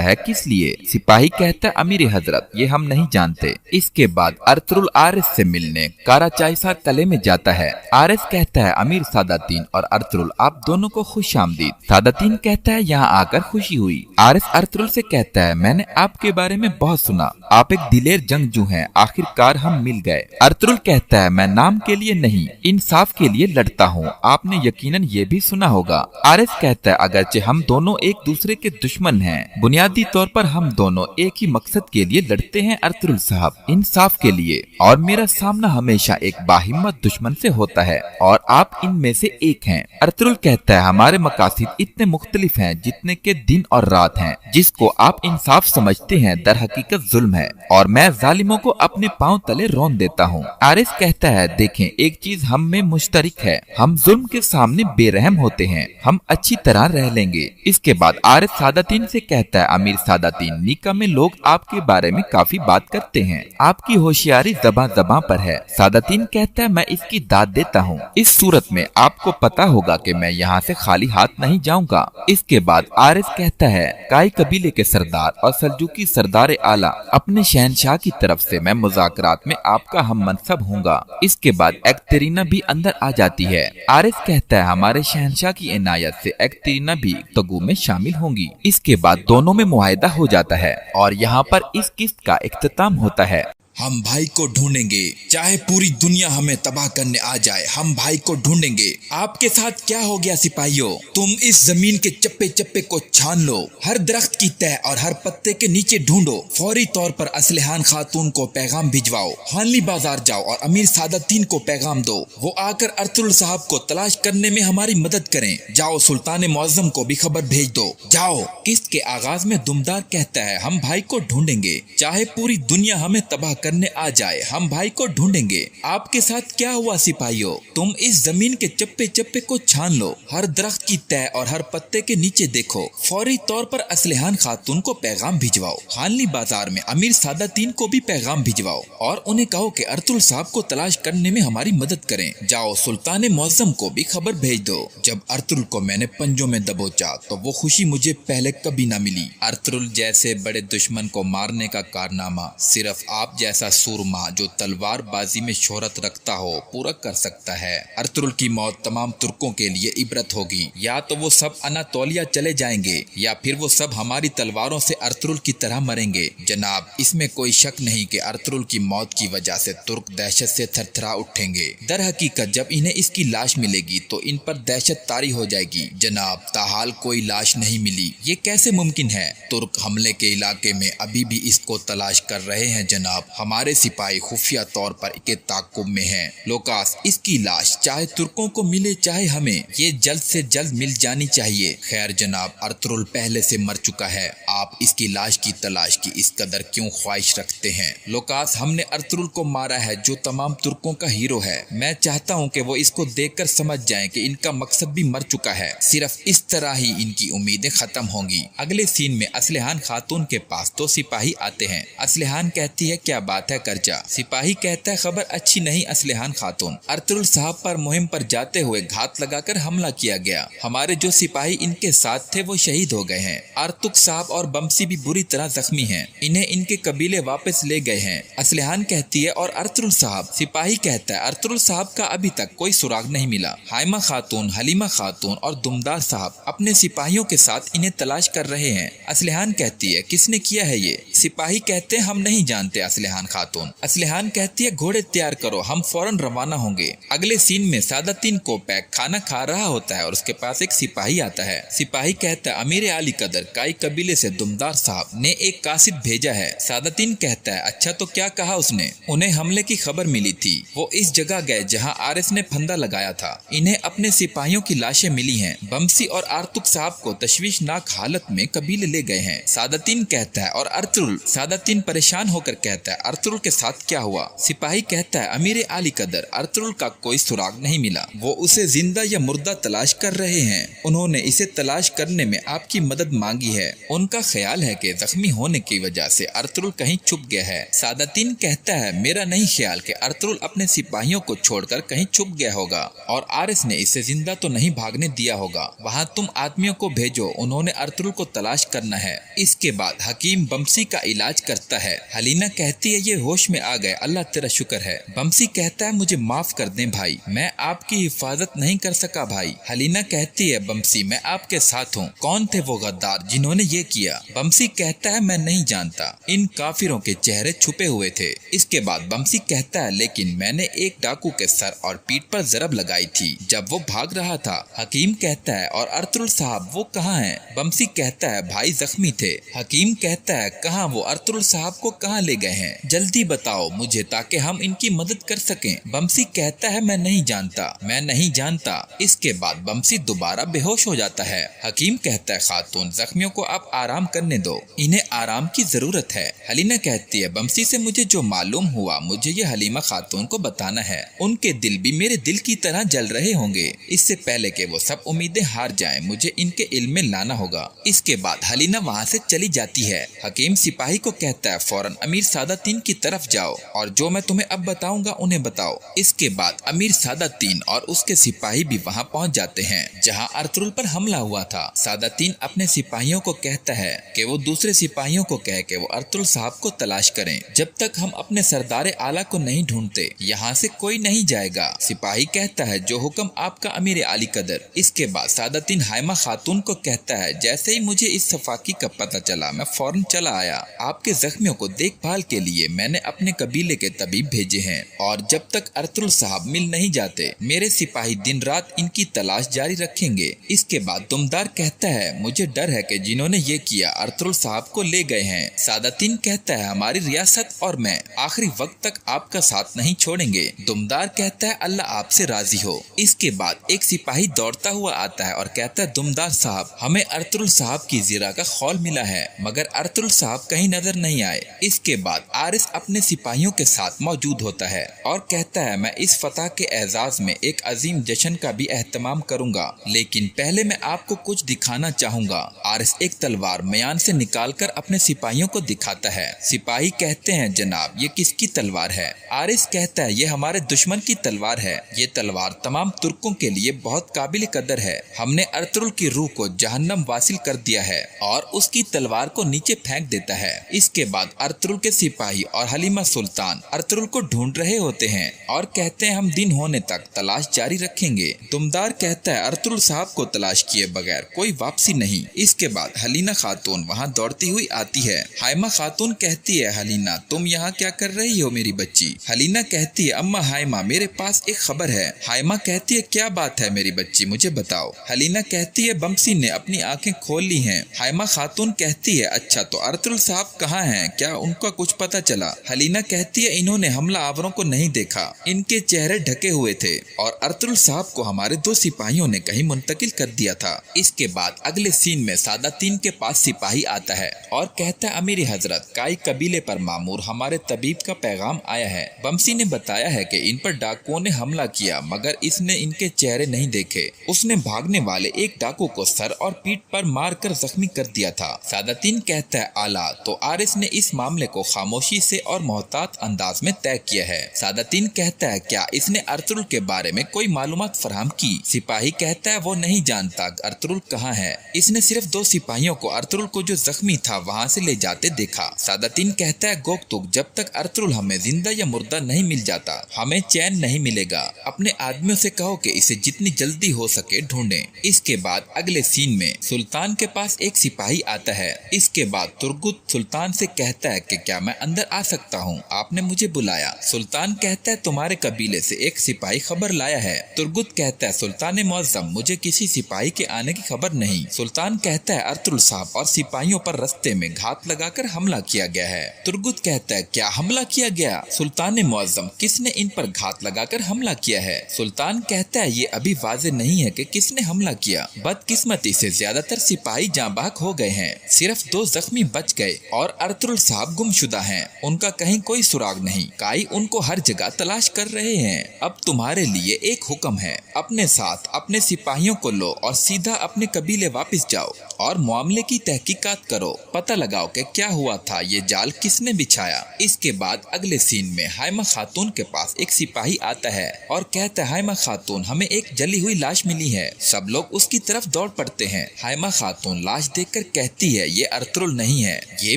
है, किस लिए? सिपाही कहता है, अमीर हजरत ये हम नहीं जानते। इसके बाद अर्तुल आरिस से मिलने काराचाइसार तले में जाता है। आरिस कहता है, अमीर सादातीन और अर्तुल आप दोनों को खुश आमदीद। सादातीन कहता है, यहाँ आकर खुशी हुई। आरिस अर्तुल से कहता है, मैंने आपके बारे में बहुत सुना, आप एक दिलेर जंगजू हैं, आखिरकार हम मिल गए। अर्तुल कहता है, मैं नाम के लिए नहीं इंसाफ के लिए लड़ता हूँ, आपने यकीनन ये भी सुना होगा। आरिस कहता है, अगरचे हम दोनों एक दूसरे के दुश्मन हैं, बुनियादी तौर पर हम दोनों एक ही मकसद के लिए लड़ते हैं अर्तुल साहब, इंसाफ के लिए, और मेरा सामना हमेशा एक बाहिम्मत दुश्मन से होता है और आप इनमें से एक हैं। अर्तुल कहता है, हमारे मकासद इतने मुख्तलिफ हैं जितने के दिन और रात हैं। जिसको आप इंसाफ समझते हैं दर हकीकत जुल्म है, और मैं जालिमों को अपने पांव तले रौंद देता हूँ। आरिस कहता है, देखें एक चीज हम में मुश्तरक है, हम जुल्म के सामने बेरहम होते हैं, हम अच्छी तरह रह लेंगे। इसके बाद आरिस सादातीन से कहता है, अमीर सादातीन, निका में लोग आपके बारे में काफी बात करते हैं, आपकी होशियारी ज़बां पर है। सादातीन कहता है, मैं इसकी दाद देता हूँ। इस सूरत में आपको पता होगा कि मैं यहाँ से खाली हाथ नहीं जाऊँगा। इसके बाद आरिस कहता है, काई कबीले के सरदार और सल्जूकी सरदार आला अपने शहनशाह की तरफ से मैं मुज़ाकरात में आपका हम मनसब हूँगा। इसके बाद एक्तरीना भी अंदर आ जाती है। आरिस कहता है, हमारे शहनशाह की इनायत से एक्तरीना भी तगु में शामिल होंगी। इसके बाद दोनों में मुआहिदा हो जाता है और यहाँ पर इस किस्त का इख्तिताम होता है। हम भाई को ढूंढेंगे, चाहे पूरी दुनिया हमें तबाह करने आ जाए, हम भाई को ढूंढेंगे। आपके साथ क्या हो गया सिपाहियों? तुम इस जमीन के चप्पे चप्पे को छान लो, हर दरख्त की तह और हर पत्ते के नीचे ढूंढो। फौरी तौर पर असलहान खातून को पैगाम भिजवाओ, हानली बाजार जाओ और अमीर सादातीन को पैगाम दो, वो आकर अर्तुल साहब को तलाश करने में हमारी मदद करें। जाओ सुल्तान मुअज्जम को भी खबर भेज दो, जाओ। किस्त के आगाज में दुमदार कहता है, हम भाई को ढूंढेंगे, चाहे पूरी दुनिया हमें तबाह करने आ जाए, हम भाई को ढूंढेंगे। आपके साथ क्या हुआ सिपाहियों? तुम इस जमीन के चप्पे चप्पे को छान लो, हर दरख्त की तह और हर पत्ते के नीचे देखो। फौरी तौर पर असलहान खातून को पैगाम भिजवाओ। खानली बाजार में अमीर सादातीन को भी पैगाम भिजवाओ और उन्हें कहो कि अर्तुल साहब को तलाश करने में हमारी मदद करें। जाओ सुल्तान मौज़म को भी खबर भेज दो। जब अर्तुल को मैंने पंजों में दबोचा तो वो खुशी मुझे पहले कभी न मिली। अर्तुल जैसे बड़े दुश्मन को मारने का कारनामा सिर्फ आप जैसा सूरमा जो तलवार बाजी में शोहरत रखता हो पूरा कर सकता है। अर्तुल की मौत तमाम तुर्कों के लिए इबरत होगी। या तो वो सब अनातोलिया चले जाएंगे या फिर वो सब हमारी तलवारों से अर्तुल की तरह मरेंगे। जनाब, इसमें कोई शक नहीं कि अर्तुल की मौत की वजह से तुर्क दहशत से थरथरा उठेंगे। दर हकीकत जब इन्हें इसकी लाश मिलेगी तो इन पर दहशत तारी हो जाएगी। जनाब, ताहाल कोई लाश नहीं मिली, ये कैसे मुमकिन है? तुर्क हमले के इलाके में अभी भी इसको तलाश कर रहे हैं जनाब। हमारे सिपाही खुफिया तौर पर इसके ताक़ुब में हैं। लोकास, इसकी लाश चाहे तुर्कों को मिले चाहे हमें, ये जल्द से जल्द मिल जानी चाहिए। खैर जनाब, अर्तुल पहले से मर चुका है, आप इसकी लाश की तलाश की इस कदर क्यों ख्वाहिश रखते हैं? लोकास, हमने अर्तुल को मारा है जो तमाम तुर्कों का हीरो है। मैं चाहता हूं कि वो इसको देखकर समझ जाएं कि इनका मकसद भी मर चुका है। सिर्फ इस तरह ही इनकी उम्मीदें खत्म होंगी। अगले सीन में असलहान खातून के पास तो सिपाही आते हैं। असलहान कहती है, क्या बात है करजा? सिपाही कहता है, खबर अच्छी नहीं असलहान खातून, अर्तुल साहब पर मुहिम पर जाते हुए घात लगाकर हमला किया गया। हमारे जो सिपाही इनके साथ थे वो शहीद हो गए हैं। आर्तुक साहब और बमसी भी बुरी तरह जख्मी हैं। इन्हें इनके कबीले वापस ले गए हैं। असलहान कहती है, और अर्तुल साहब? सिपाही कहता है, अर्तुल साहब का अभी तक कोई सुराग नहीं मिला। हाइमा खातून, हलीमा खातून और दुमदार साहब अपने सिपाहियों के साथ इन्हें तलाश कर रहे हैं। असलहान कहती है, किसने किया है ये? सिपाही कहते हैं, हम नहीं जानते असलहान खातून। असलहान कहती है, घोड़े तैयार करो, हम फौरन रवाना होंगे। अगले सीन में सादातीन कोपैक खाना खा रहा होता है और उसके पास एक सिपाही आता है। सिपाही कहता है, अमीर आली कदर काई कबीले से दुमदार साहब ने एक कासिद भेजा है। सादातीन कहता है, अच्छा तो क्या कहा उसने? उन्हें हमले की खबर मिली थी, वो इस जगह गए जहां आरिस ने फंदा लगाया था। इन्हें अपने सिपाहियों की लाशें मिली हैं। बमसी और आर्तुक साहब को तशवीशनाक हालत में कबीले ले गए हैं। सादातीन कहता है, और अर्तुल? सादातीन परेशान होकर कहता है, अर्तुल के साथ क्या हुआ? सिपाही कहता है, अमीर आली कदर अर्तुल का कोई सुराग नहीं मिला, वो उसे जिंदा या मुर्दा तलाश कर रहे हैं। उन्होंने इसे तलाश करने में आपकी मदद मांगी है। उनका ख्याल है कि जख्मी होने की वजह से अर्तुल कहीं छुप गया है। सादातीन कहता है, मेरा नहीं ख्याल कि अर्तुल अपने सिपाहियों को छोड़कर कहीं छुप गया होगा और आरिस ने इसे जिंदा तो नहीं भागने दिया होगा। वहाँ तुम आदमियों को भेजो, उन्होंने अर्तुल को तलाश करना है। इसके बाद हकीम बमसी का इलाज करता है। हलीना कहती है, ये होश में आ गए, अल्लाह तेरा शुक्र है। बमसी कहता है, मुझे माफ कर दें भाई, मैं आपकी हिफाजत नहीं कर सका भाई। हलीना कहती है, बमसी मैं आपके साथ हूँ। कौन थे वो गद्दार जिन्होंने ये किया? बमसी कहता है, मैं नहीं जानता, इन काफिरों के चेहरे छुपे हुए थे। इसके बाद बमसी कहता है, लेकिन मैंने एक डाकू के सर और पीठ पर जरब लगाई थी जब वो भाग रहा था। हकीम कहता है, और अर्तुल साहब वो कहाँ हैं? बमसी कहता है, भाई जख्मी थे। हकीम कहता है, कहाँ वो? अर्तुल साहब को कहाँ ले गए हैं? जल्दी बताओ मुझे ताकि हम इनकी मदद कर सकें। बमसी कहता है, मैं नहीं जानता, मैं नहीं जानता। इसके बाद बमसी दोबारा बेहोश हो जाता है। हकीम कहता है, खातून जख्मियों को आप आराम करने दो, इन्हें आराम की जरूरत है। हलीना कहती है, बमसी से मुझे जो मालूम हुआ मुझे ये हलीमा खातून को बताना है। उनके दिल भी मेरे दिल की तरह जल रहे होंगे। इससे पहले कि वो सब उम्मीदें हार जाएं, मुझे इनके इल्म में लाना होगा। इसके बाद हलीना वहाँ से चली जाती है। हकीम सिपाही को कहता है, फौरन अमीर सादातीन की तरफ जाओ और जो मैं तुम्हें अब बताऊंगा उन्हें बताओ। इसके बाद अमीर सादातीन और उसके सिपाही भी वहाँ पहुँच जाते हैं जहाँ अर्तुल पर हमला हुआ था। सादातीन अपने सिपाहियों को कहता है कि वो दूसरे सिपाहियों को कह के वो अर्तुल साहब को तलाश करें। जब तक हम अपने सरदार आला को नहीं ढूंढते यहाँ से कोई नहीं जाएगा। सिपाही कहता है, जो हुक्म आपका अमीर आली कदर। इसके बाद सादातीन हाइमा खातून को कहता है, जैसे ही मुझे इस सफाकी का पता चला मैं फौरन चला आया। आपके जख्मियों को देखभाल के लिए मैंने अपने कबीले के तबीब भेजे हैं और जब तक अर्तुल साहब मिल नहीं जाते मेरे सिपाही दिन रात इनकी तलाश जारी रखेंगे। इसके बाद दुमदार कहता है, मुझे डर है कि जिन्होंने ये किया अर्तुल साहब को ले गए हैं। सादातीन कहता है, हमारी रियासत और मैं आखिरी वक्त तक आपका साथ नहीं छोड़ेंगे। दुमदार कहता है, अल्लाह आपसे राजी हो। इसके इसके बाद एक सिपाही दौड़ता हुआ आता है और कहता है, दुमदार साहब, हमें अर्तुरुल साहब की जीरा का खौल मिला है, मगर अर्तुरुल साहब कहीं नजर नहीं आए। इसके बाद आरिस अपने सिपाहियों के साथ मौजूद होता है और कहता है, मैं इस फतह के एजाज में एक अजीम जश्न का भी एहतमाम करूंगा, लेकिन पहले मैं आपको कुछ दिखाना चाहूंगा। आरिस एक तलवार म्यान से निकालकर अपने सिपाहियों को दिखाता है। सिपाही कहते हैं, जनाब, ये किसकी तलवार है? आरिस कहता है, ये हमारे दुश्मन की तलवार है। ये तलवार तमाम तुर्कों के लिए बहुत काबिल कदर है। हमने अर्तुरुल की रूह को जहन्नम वासिल कर दिया है और उसकी तलवार को नीचे फेंक देता है। इसके बाद अर्तुरुल के सिपाही और हलीमा सुल्तान अर्तुरुल को ढूंढ रहे होते हैं और कहते हैं, हम दिन होने तक तलाश जारी रखेंगे। दुमदार कहता है, अर्तुरुल साहब को तलाश किए बगैर कोई वापसी नहीं। इसके बाद हलीना खातून वहाँ दौड़ती हुई आती है। हाइमा खातून कहती है, हलीना, तुम यहाँ क्या कर रही हो मेरी बच्ची? हलीना कहती है, अम्मा हाइमा, मेरे पास एक खबर है। हाइमा कहती है, क्या बात है मेरी बच्ची, मुझे बताओ। हलीना कहती है, बमसी ने अपनी आंखें खोल ली हैं। हाइमा खातून कहती है, अच्छा, तो अर्तुरुल साहब कहाँ हैं? क्या उनका कुछ पता चला? हलीना कहती है, इन्होंने हमला आवरों को नहीं देखा, इनके चेहरे ढके हुए थे और अर्तुरुल साहब को हमारे 2 सिपाहियों ने कहीं मुंतकिल कर दिया था। इसके बाद अगले सीन में सादातीन के पास सिपाही आता है और कहता है, अमीरी हजरत, काई कबीले पर मामूर हमारे तबीब का पैगाम आया है। बमसी ने बताया है कि इन पर डाकुओं ने हमला किया, मगर इसने इनके चेहरे नहीं देखे। उसने भागने वाले एक डाकू को सर और पीठ पर मार कर जख्मी कर दिया था। सादातीन कहता है, आला, तो आरिस ने इस मामले को खामोशी से और मोहतात अंदाज में तय किया है। सादातीन कहता है, क्या इसने अर्तुरुल के बारे में कोई मालूमात फराहम की? सिपाही कहता है, वो नहीं जानता अर्तुरुल कहाँ है। इसने सिर्फ 2 सिपाहियों को अर्तुरुल को जो जख्मी था वहाँ से ले जाते देखा। सादातीन कहता है, गोकतुक, जब तक अर्तुरुल हमें जिंदा या मुर्दा नहीं मिल जाता हमें चैन नहीं मिलेगा। अपने आदमियों से कहो कि इसे जितनी जल्दी हो सके ढूंढें। इसके बाद अगले सीन में सुल्तान के पास एक सिपाही आता है। इसके बाद तुर्गुत सुल्तान से कहता है कि क्या मैं अंदर आ सकता हूँ? आपने मुझे बुलाया। सुल्तान कहता है, तुम्हारे कबीले से एक सिपाही खबर लाया है। तुर्गुत कहता है, सुल्तान मुअज्जम, मुझे किसी सिपाही के आने की खबर नहीं। सुल्तान कहता है, अर्तुरुल साहब और सिपाहियों पर रास्ते में घात लगाकर हमला किया गया है। तुर्गुत कहता है, क्या हमला किया गया? सुल्तान मुअज्जम, किसने इन पर घात लगाकर हमला किया है? सुल्तान कहता है, ये अभी वाज़ेह नहीं है कि किसने हमला किया। बदकिस्मती से ज्यादातर सिपाही जाँ बहक हो गए हैं, सिर्फ 2 जख्मी बच गए और अर्तुरुल साहब गुमशुदा हैं। उनका कहीं कोई सुराग नहीं। काई उनको हर जगह तलाश कर रहे हैं। अब तुम्हारे लिए एक हुक्म है, अपने साथ अपने सिपाहियों को लो और सीधा अपने कबीले वापस जाओ और मामले की तहकीकात करो, पता लगाओ कि क्या हुआ था, ये जाल किसने बिछाया। इसके बाद अगले सीन में हाइमा खातून के पास एक सिपाही आता है और कहता है, हाइमा खातून, हमें एक जली हुई लाश मिली है। सब लोग उसकी तरफ दौड़ पड़ते हैं। हाइमा खातून लाश देखकर कहती है, ये अर्तुरुल नहीं है, ये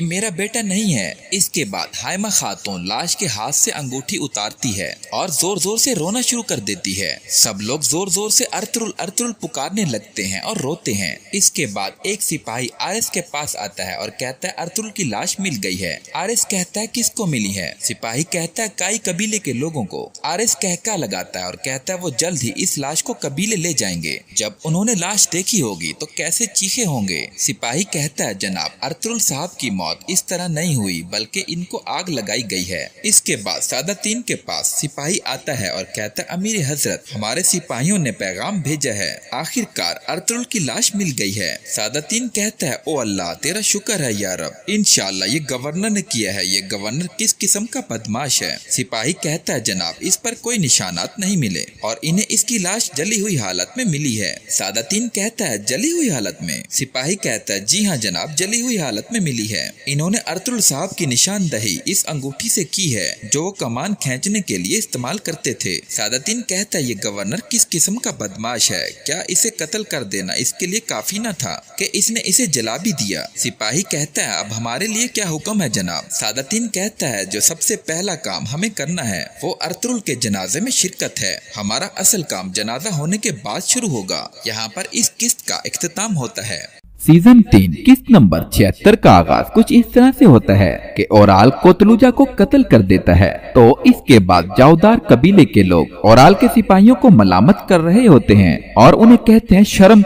मेरा बेटा नहीं है। इसके बाद हाइमा खातून लाश के हाथ से अंगूठी उतारती है और जोर जोर से रोना शुरू कर देती है। सब लोग जोर जोर से अर्तुरुल अर्तुरुल पुकारने लगते हैं और रोते हैं। इसके बाद एक सिपाही आरिस के पास आता है और कहता है, अर्तुरुल की लाश मिल गई है। आरिस कहता है, किसको मिली है? सिपाही कहता है, काई कबीले के लोगों को। आरिस कहका लगाता है और कहता है, वो जल्द ही इस लाश को कबीले ले जाएंगे। जब उन्होंने लाश देखी होगी तो कैसे चीखे होंगे। सिपाही कहता है, जनाब, अर्तुरुल साहब की मौत इस तरह नहीं हुई, बल्कि इनको आग लगाई गई है। इसके बाद सादातीन के पास सिपाही आता है और कहता है, अमीर हजरत, हमारे सिपाहियों ने पैगाम भेजा है, आखिरकार अर्तुरुल की लाश मिल गई है। सादातीन कहता है, ओ अल्लाह, तेरा शुक्र है या रब, इंशाअल्लाह ये गवर्नर ने किया है। ये गवर्नर किस किस्म का बदमाश है। सिपाही कहता है, जनाब, इस पर कोई निशानात नहीं मिले और इन्हें इसकी लाश जली हुई हालत में मिली है। सादातीन कहता है, जली हुई हालत में? सिपाही कहता है, जी हाँ जनाब, जली हुई हालत में मिली है। इन्होंने अर्तुरुल साहब की निशानदही इस अंगूठी से की है जो वो कमान खींचने के लिए इस्तेमाल करते थे। सादातीन कहता है, ये गवर्नर किस किस्म का बदमाश है, क्या इसे कत्ल कर देना इसके लिए काफी न था कि इसने इसे जला भी दिया। सिपाही कहता है, अब हमारे लिए क्या हुक्म है जनाब? सादातीन कहता है, जो सबसे पहला काम हमें करना है वो अर्तुरुल के जनाजे में शिरकत है। हमारा असल काम जनाजा होने के बाद शुरू होगा। यहाँ पर इस किस्त का इख्तिताम होता है। सीजन 3 किस्त नंबर 76 का आगाज कुछ इस तरह से होता है कि ओराल कोतलुजा को कत्ल कर देता है। तो इसके बाद जाउदार कबीले के लोग ओराल के सिपाहियों को मलामत कर रहे होते हैं और उन्हें कहते हैं, शर्म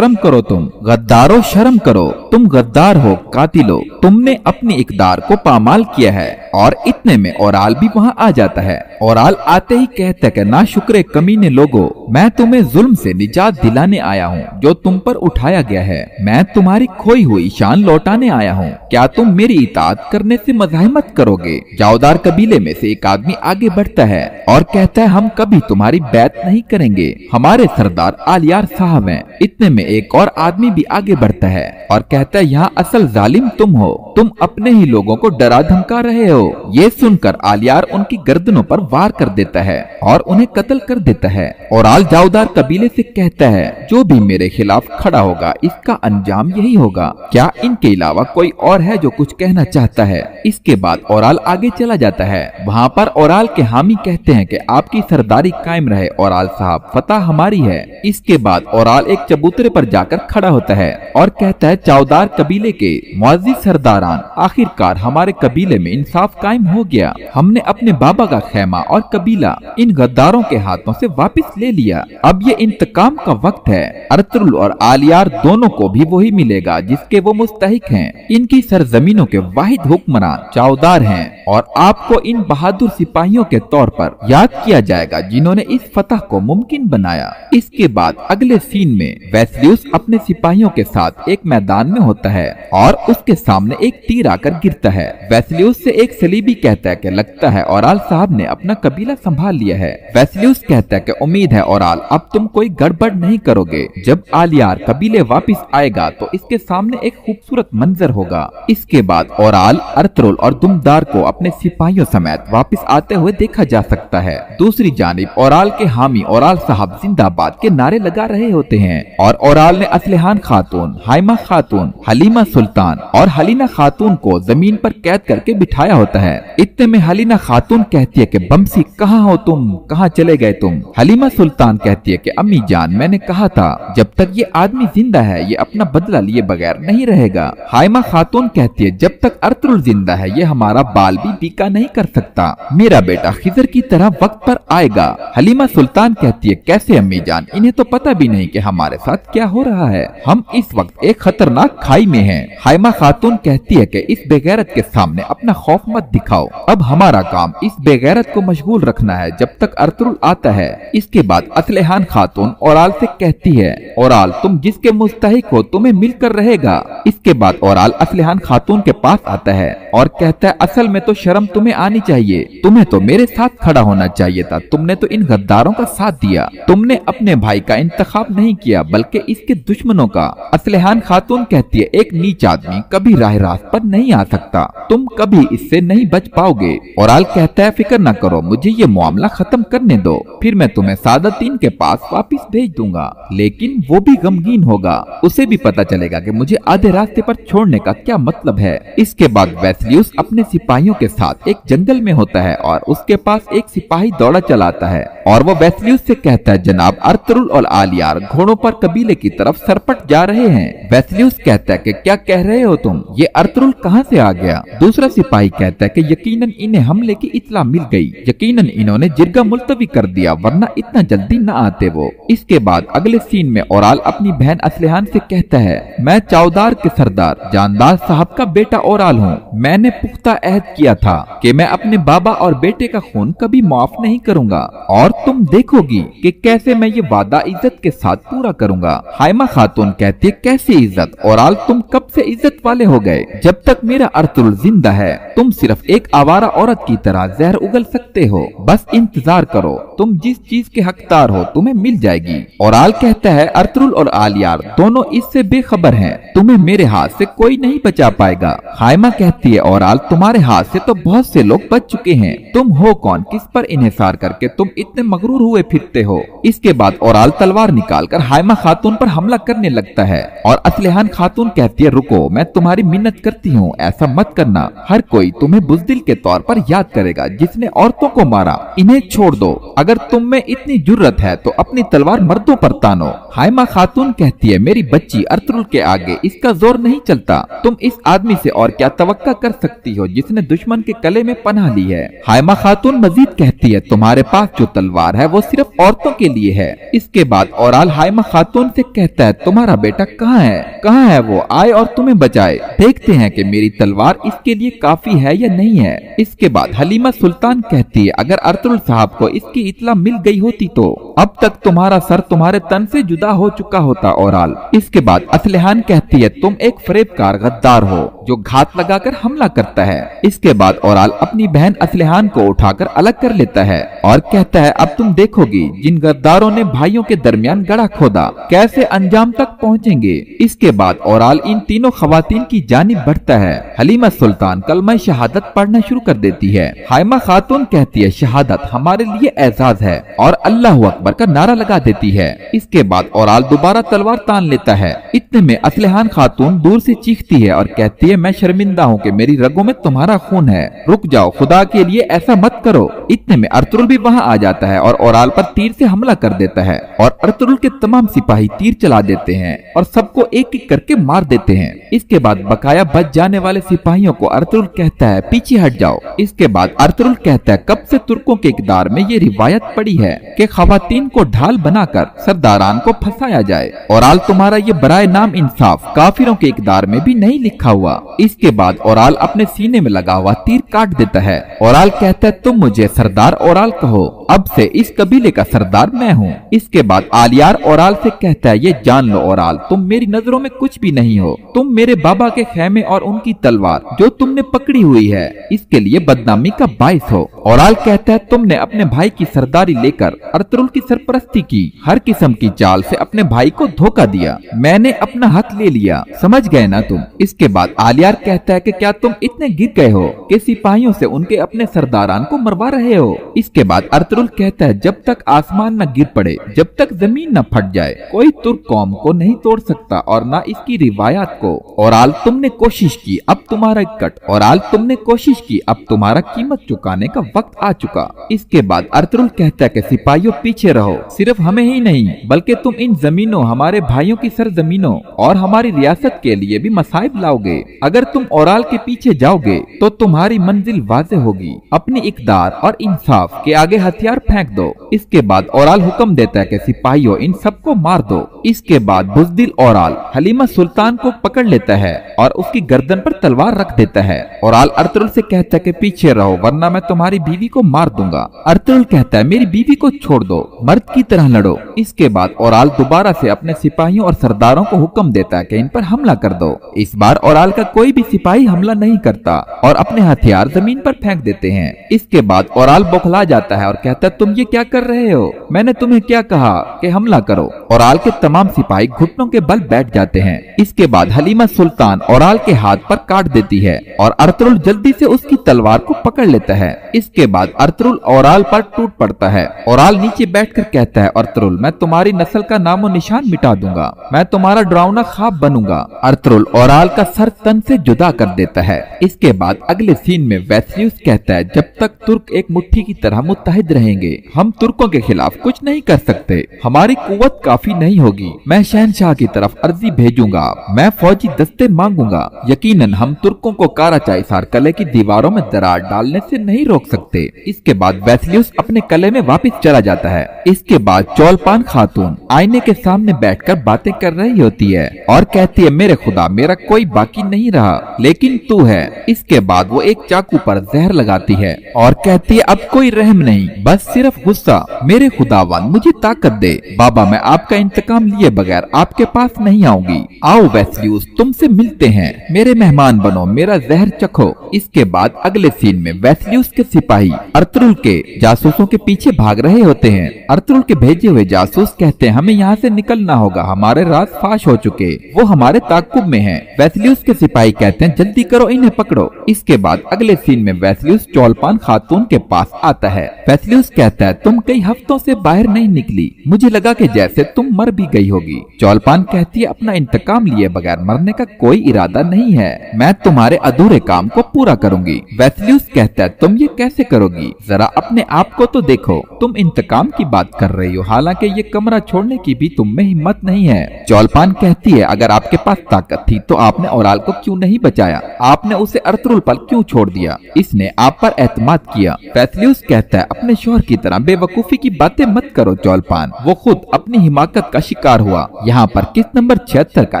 करो तुम गद्दारो, शर्म करो, तुम गद्दार हो, कातिलो, तुमने अपनी इकदार को पामाल किया है। और इतने में ओराल भी वहाँ आ जाता है औराल आते ही कहता है कि ना शुक्रे कमीने लोगो, मैं तुम्हें जुल्म से निजात दिलाने आया हूँ जो तुम पर उठाया गया है। मैं तुम्हारी खोई हुई शान लौटाने आया हूँ। क्या तुम मेरी इताअत करने से मज़ाहिमत करोगे? जाओदार कबीले में से एक आदमी आगे बढ़ता है और कहता है हम कभी तुम्हारी बैत नहीं करेंगे, हमारे सरदार आलियार साहब हैं। इतने में एक और आदमी भी आगे बढ़ता है और कहता है यहाँ असल जालिम तुम हो, तुम अपने ही लोगों को डरा धमका रहे हो। ये सुनकर आलियार उनकी गर्दनों पर वार कर देता है और उन्हें कत्ल कर देता है। औराल जाओदार कबीले से कहता है जो भी मेरे खिलाफ खड़ा होगा इसका अंजाम यही होगा। क्या इनके अलावा कोई और है जो कुछ कहना चाहता है? इसके बाद औराल आगे चला जाता है। वहाँ पर औराल के हामी कहते हैं कि आपकी सरदारी कायम रहे औराल साहब, फतह हमारी है। इसके बाद औराल एक चबूतरे पर जाकर खड़ा होता है और कहता है चावदार कबीले के मुअज़्ज़िज़ सरदारान, आखिरकार हमारे कबीले में इंसाफ कायम हो गया। हमने अपने बाबा का खैमा और कबीला इन गद्दारों के हाथों से वापस ले लिया। अब ये इंतकाम का वक्त है। अर्तुगरुल और आलियार दोनों को भी वही मिलेगा जिसके वो मुस्तहिक हैं। इनकी सरजमीनों के वाहिद हुक्मरान चावदार हैं और आपको इन बहादुर सिपाहियों के तौर पर याद किया जाएगा जिन्होंने इस फतह को मुमकिन बनाया। इसके बाद अगले सीन में वेस्लियस अपने सिपाहियों के साथ एक मैदान में होता है और उसके सामने एक तीर आकर गिरता है। वेस्लियस से एक सलीबी कहता है कि लगता है औराल साहब ने अपना कबीला संभाल लिया है। वेस्लियस कहता है कि उम्मीद है औराल अब तुम कोई गड़बड़ नहीं करोगे। जब आलियार कबीले वापस आएगा तो इसके सामने एक खूबसूरत मंजर होगा। इसके बाद औराल, अर्तुगरुल और दुमदार को अपने सिपाहियों समेत वापस आते हुए देखा जा सकता है। दूसरी जानिब औराल के हामी औराल साहब जिंदाबाद के नारे लगा रहे होते हैं और औराल ने असलहान खातून, हाइमा खातून, हलीमा सुल्तान और हलीना खातून को जमीन पर कैद करके बिठाया होता है। इतने में हलीना खातून कहती है कि बमसी कहाँ हो तुम, कहाँ चले गए तुम? हलीमा सुल्तान कहती है कि अम्मी जान मैंने कहा था जब तक ये आदमी जिंदा है ये अपना बदला लिए बगैर नहीं रहेगा। हाइमा खातून कहती है जब तक अर्तुगरुल जिंदा है ये हमारा बाल भी पीका नहीं कर सकता, मेरा बेटा खिजर की तरह वक्त पर आएगा। हलीमा सुल्तान कहती है कैसे अम्मी जान, इन्हें तो पता भी नहीं कि हमारे साथ क्या हो रहा है, हम इस वक्त एक खतरनाक खाई में हैं। हाइमा खातून कहती है कि इस बेगैरत के सामने अपना खौफ मत दिखाओ, अब हमारा काम इस बेगैरत को मशगूल रखना है जब तक अर्तुगरुल आता है। इसके बाद असलहान खातून औराल से कहती है औराल तुम जिसके मुस्तहिक हो तुम्हें मिलकर रहेगा। इसके बाद औराल असलहान खातून के पास आता है और कहता है असल में तो शर्म तुम्हें आनी चाहिए, तुम्हें तो मेरे साथ खड़ा होना चाहिए था, तुमने तो इन गद्दारों का साथ दिया, तुमने अपने भाई का इंतखाब नहीं किया बल्कि इसके दुश्मनों का। असलहान खातून कहती है एक नीच आदमी कभी राह रास्त पर नहीं आ सकता, तुम कभी इससे नहीं बच पाओगे। औराल कहता है फिक्र न करो, मुझे ये मामला खत्म करने दो, फिर मैं तुम्हें सादतीन के पास वापस भेज दूंगा। लेकिन वो भी गमगीन होगा, उसे भी पता चलेगा कि मुझे आधे रास्ते पर छोड़ने का क्या मतलब है। इसके बाद वेस्लियस अपने सिपाहियों के साथ एक जंगल में होता है और उसके पास एक सिपाही दौड़ा चलाता है और वो वेस्लियस से कहता है जनाब अर्तुगरुल और आलियार घोड़ों पर कबीले की तरफ सरपट जा रहे हैं। वेस्लियस कहता है कि क्या कह रहे हो तुम, ये अर्तुगरुल कहाँ से आ गया? दूसरा सिपाही कहता है कि यकीनन इन्हें हमले की इत्तला मिल गई, यकीनन इन्होंने जिरगा मुलतवी कर दिया वरना इतना जल्दी न आते वो। इसके बाद अगले सीन में औराल अपनी बहन असलहान से कहता है मैं चावदार के सरदार जानदार साहब का बेटा औराल हूँ, मैंने पुख्ता अहद किया था कि मैं अपने बाबा और बेटे का खून कभी माफ नहीं करूँगा और तुम देखोगी कि कैसे मैं ये वादा इज्जत के साथ पूरा करूँगा। हाइमा खातून कहती है कैसी इज्जत औराल, तुम कब से इज्जत वाले हो गए? जब तक मेरा अर्तुगरुल जिंदा है तुम सिर्फ एक आवारा औरत की तरह जहर उगल सकते हो, बस इंतजार करो, तुम जिस चीज के हकदार हो तुम्हें मिल जाएगी। औराल कहता है अर्तुगरुल और आलियार दोनों इससे बेखबर हैं, तुम्हें मेरे हाथ से कोई नहीं बचा पाएगा। हाइमा कहती है औराल तुम्हारे हाथ से तो बहुत से लोग बच चुके हैं, तुम हो कौन, किस पर इन्हिसार करके तुम इतने मगरूर हुए फिरते हो? इसके बाद औराल तलवार निकालकर हाइमा खातून पर हमला करने लगता है और असलहान खातून कहती है रुको, मैं तुम्हारी मिन्नत करती हूँ, ऐसा मत करना, हर कोई तुम्हें बुज़दिल के तौर पर याद करेगा जिसने औरतों को मारा, इन्हें छोड़ दो, अगर तुम में इतनी जुर्रत है तो अपनी तलवार मर्दों पर तानो। हाइमा खातून कहती है मेरी बच्ची अर्तुगरुल के आगे इसका जोर नहीं चलता, तुम इस आदमी से और क्या तवक्का कर सकती हो जिसने दुश्मन के गले में पनाह ली है। हाइमा खातून मजीद कहती है तुम्हारे पास जो तलवार है वो सिर्फ औरतों के लिए है। इसके बाद औराल हाइमा खातून से कहता है, तुम्हारा बेटा कहाँ है वो, आए और तुम्हें बचाए। देखते हैं कि मेरी तलवार इसके लिए काफी है या नहीं है। इसके बाद हलीमा सुल्तान कहती है, अगर अर्तुगरुल साहब को इसकी इत्तला मिल गई होती तो अब तक तुम्हारा सर तुम्हारे तन से जुदा हो चुका होता औराल। इसके बाद असलहान कहती है, तुम एक फरेबकार गद्दार हो जो घात लगाकर हमला करता है। इसके बाद औराल अपनी बहन असलहान को उठाकर अलग कर लेता है और कहता है, अब तुम देखोगी जिन गद्दारों ने भाइयों के दरमियान गड़ा खोदा कैसे अंजाम तक पहुँचेंगे। इसके बाद औराल इन तीनों खवातीन की जानिब बढ़ता है। हलीमा सुल्तान कलमा शहादत पढ़ना शुरू कर देती है। हाइमा खातून कहती है, शहादत हमारे लिए एजाज है, और अल्लाह अकबर का नारा लगा देती है। इसके बाद औराल दोबारा तलवार तान लेता है। इतने में असलहान खातून दूर से चीखती है और कहती है, मैं शर्मिंदा हूँ कि मेरी रगों में तुम्हारा खून है, रुक जाओ, खुदा के लिए ऐसा मत करो। इतने में अर्तुगरुल भी वहाँ आ जाता है और औराल पर तीर से हमला कर देता है और अर्तुगरुल के तमाम सिपाही तीर चला देते हैं और सबको एक एक करके मार देते हैं। इसके बाद बकाया बच जाने वाले सिपाहियों को अर्तुगरुल कहता है, पीछे हट जाओ। इसके बाद अर्तुगरुल कहता है, कब से तुर्कों के इक़दार में ये रिवायत पड़ी है कि खवातीन को ढाल बनाकर सरदारान को फंसाया जाए। औराल तुम्हारा ये बराए नाम इंसाफ काफिरों के इक़दार में भी नहीं लिखा हुआ। इसके बाद औराल अपने सीने में लगा हुआ तीर काट देता है। औराल कहता है, तुम मुझे सरदार औराल कहो, अब से इस कबीले का सरदार मैं हूँ। इसके बाद आलियार औराल से कहता है, ये जान लो औराल, तुम मेरी नजरों में कुछ भी नहीं हो, तुम मेरे बाबा के खेमे और उनकी तलवार जो तुमने पकड़ी हुई है इसके लिए बदनामी का बाइस हो। औराल कहता है, तुमने अपने भाई की सरदारी लेकर अर्तुगरुल की सरपरस्ती की, हर किस्म की चाल से अपने भाई को धोखा दिया, मैंने अपना हक ले लिया, समझ गए ना तुम। इसके बाद आलियार कहता है कि क्या तुम इतने गिर गए हो कि सिपाहियों से उनके अपने सरदारान को मरवा रहे हो। इसके बाद अर्तुगरुल कहता है, जब तक आसमान न गिर पड़े, जब तक जमीन न फट जाए, कोई तुर्क कौम को नहीं तोड़ सकता और न इसकी रिवायात को। औराल तुमने कोशिश की, अब तुम्हारा कट, औराल तुमने कोशिश की, अब तुम्हारा कीमत चुकाने का वक्त आ चुका। इसके बाद अर्तुगरुल कहता है कि सिपाहियों पीछे रहो, सिर्फ हमें ही नहीं बल्कि तुम इन जमीनों, हमारे भाइयों की सरजमीनों और हमारी रियासत के लिए भी मसाइब लाओगे। अगर तुम औराल के पीछे जाओगे तो तुम्हारी मंजिल वाज़ेह होगी। अपनी इक़दार और इंसाफ के आगे हथियार फेंक दो। इसके बाद औराल हुक्म देता है कि सिपाहियों इन सबको मार दो। इसके बाद बुज़दिल औराल हलीमा सुल्तान को पकड़ लेता है और उसकी गर्दन पर तलवार रख देता है। औराल अर्तुगरुल से कहता है कि पीछे रहो वरना मैं तुम्हारी बीवी को मार दूंगा। अर्तुगरुल कहता है, मेरी बीवी को छोड़ दो, मर्द की तरह लड़ो। इसके बाद औराल दोबारा से अपने सिपाहियों और सरदारों को हुक्म देता है कि इन पर हमला कर दो। इस बार औराल का कोई भी सिपाही हमला नहीं करता और अपने हथियार जमीन पर फेंक देते हैं। इसके बाद औराल बौखला जाता है और कहता है, तुम ये क्या कर रहे हो, मैंने तुम्हें क्या कहा कि हमला करो। औराल के तमाम सिपाही घुटनों के बल बैठ जाते हैं। इसके बाद हलीमा सुल्तान औराल के हाथ पर काट देती है और अर्तुगरुल जल्दी से उसकी तलवार को पकड़ लेता है। इसके बाद अर्तुगरुल औराल पर टूट पड़ता है। औराल नीचे बैठकर कहता है, अर्तुगरुल मैं तुम्हारी नस्ल का नामो निशान मिटा दूंगा, मैं तुम्हारा डरावना ख्वाब बनूंगा। अर्तुगरुल औराल का सर तन से जुदा कर देता है। इसके बाद अगले सीन में वेस्लियुस कहता है, जब तक तुर्क एक मुट्ठी की तरह मुत्तहिद रहेंगे हम तुर्कों के खिलाफ कुछ नहीं कर सकते, हमारी कुव्वत काफी नहीं होगी। मैं शहनशाह की तरफ अर्जी भेजूंगा, मैं फौजी दस्ते मांगूंगा, यकीनन हम तुर्कों को काराचाइसार कले की दीवारों में दरार डालने से नहीं रोक सकते। इसके बाद वेस्लियुस अपने कले में वापस चला जाता है। इसके बाद चौलपान खातून आईने के सामने बैठकर बातें कर रही होती है और कहती है, मेरे खुदा मेरा कोई बाकी नहीं रहा लेकिन तू है। इसके बाद वो एक चाकू पर जहर लगाती है और कहती है, अब कोई रहम नहीं, बस सिर्फ गुस्सा। मेरे खुदावन मुझे ताकत दे, बाबा मैं आपका इंतकाम लिए बगैर आपके पास नहीं आऊंगी। आओ वेस्लियुस तुमसे मिलते हैं, मेरे मेहमान बनो, मेरा जहर चखो। इसके बाद अगले सीन में वेस्लियुस के सिपाही अर्तुगरुल के जासूसों के पीछे भाग रहे होते हैं। अर्तुगरुल के भेजे हुए जासूस कहते हैं, हमें यहाँ से निकलना होगा, हमारे राज फाश हो चुके, वो हमारे ताकुब में हैं। वेस्लियुस के सिपाही कहते हैं, जल्दी करो इन्हें पकड़ो। इसके बाद अगले सीन में वेस्लियुस चौलपान खातून के पास आता है। वेस्लियुस कहता है, तुम कई हफ्तों से बाहर नहीं निकली, मुझे लगा कि जैसे तुम मर भी गई होगी। चौलपान कहती है, अपना इंतकाम लिए बगैर मरने का कोई इरादा नहीं है। मैं तुम्हारे अधूरे काम को पूरा करूंगी। वेस्लियस कहता है, तुम ये कैसे करोगी? जरा अपने आप को तो देखो, तुम इंतकाम की बात कर रही हो, हालांकि ये कमरा छोड़ने की भी तुम में हिम्मत नहीं है। चौलपान कहती है, अगर आपके पास ताकत थी तो आपने ओराल को क्यों नहीं बचाया? आपने उसे अर्तुगरुल पर क्यों छोड़ दिया? इसने आप पर एतमाद किया। वेस्लियस कहता है, अपने शौहर की तरह बेवकूफी की बातें मत करो चौलपान, वो खुद अपनी हिमाकत का शिकार हुआ। यहाँ पर किस नंबर 76 का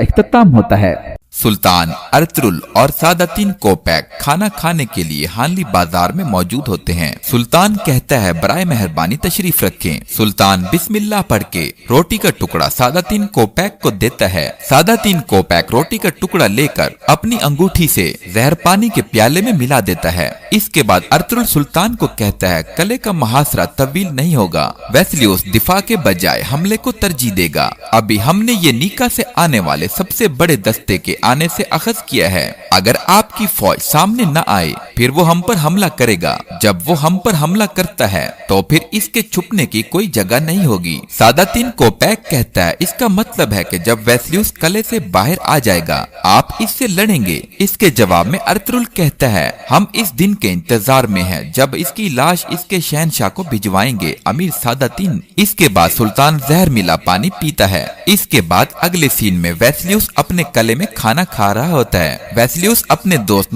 इख्तिताम होता है। सुल्तान, अर्तुगरुल और सादातीन कोपैक खाना खाने के लिए हानली बाजार में मौजूद होते हैं। सुल्तान कहता है, बराए मेहरबानी तशरीफ रखें। सुल्तान बिस्मिल्लाह पढ़ के रोटी का टुकड़ा सादातीन कोपैक को देता है। सादातीन कोपैक रोटी का टुकड़ा लेकर अपनी अंगूठी से जहर पानी के प्याले में मिला देता है। इसके बाद अर्तुगरुल सुल्तान को कहता है, गले का मुहासरा तवील नहीं होगा। वेस्लियस दिफा के बजाय हमले को तरजीह देगा। अभी हमने ये नीका से आने वाले सबसे बड़े दस्ते के आने से अखज़ किया है। अगर आपकी फौज सामने न आए फिर वो हम पर हमला करेगा। जब वो हम पर हमला करता है तो फिर इसके छुपने की कोई जगह नहीं होगी। सादातीन कोपैक कहता है, इसका मतलब है कि जब वेस्लियस कले से बाहर आ जाएगा आप इससे लड़ेंगे। इसके जवाब में अर्तुगरुल कहता है, हम इस दिन के इंतजार में हैं जब इसकी लाश इसके शहनशाह को भिजवाएंगे, अमीर सादातीन। इसके बाद सुल्तान जहर मिला पानी पीता है। इसके बाद अगले सीन में वेस्लियस अपने कले में खाना खा रहा होता है। वेस्लियस अपने दोस्त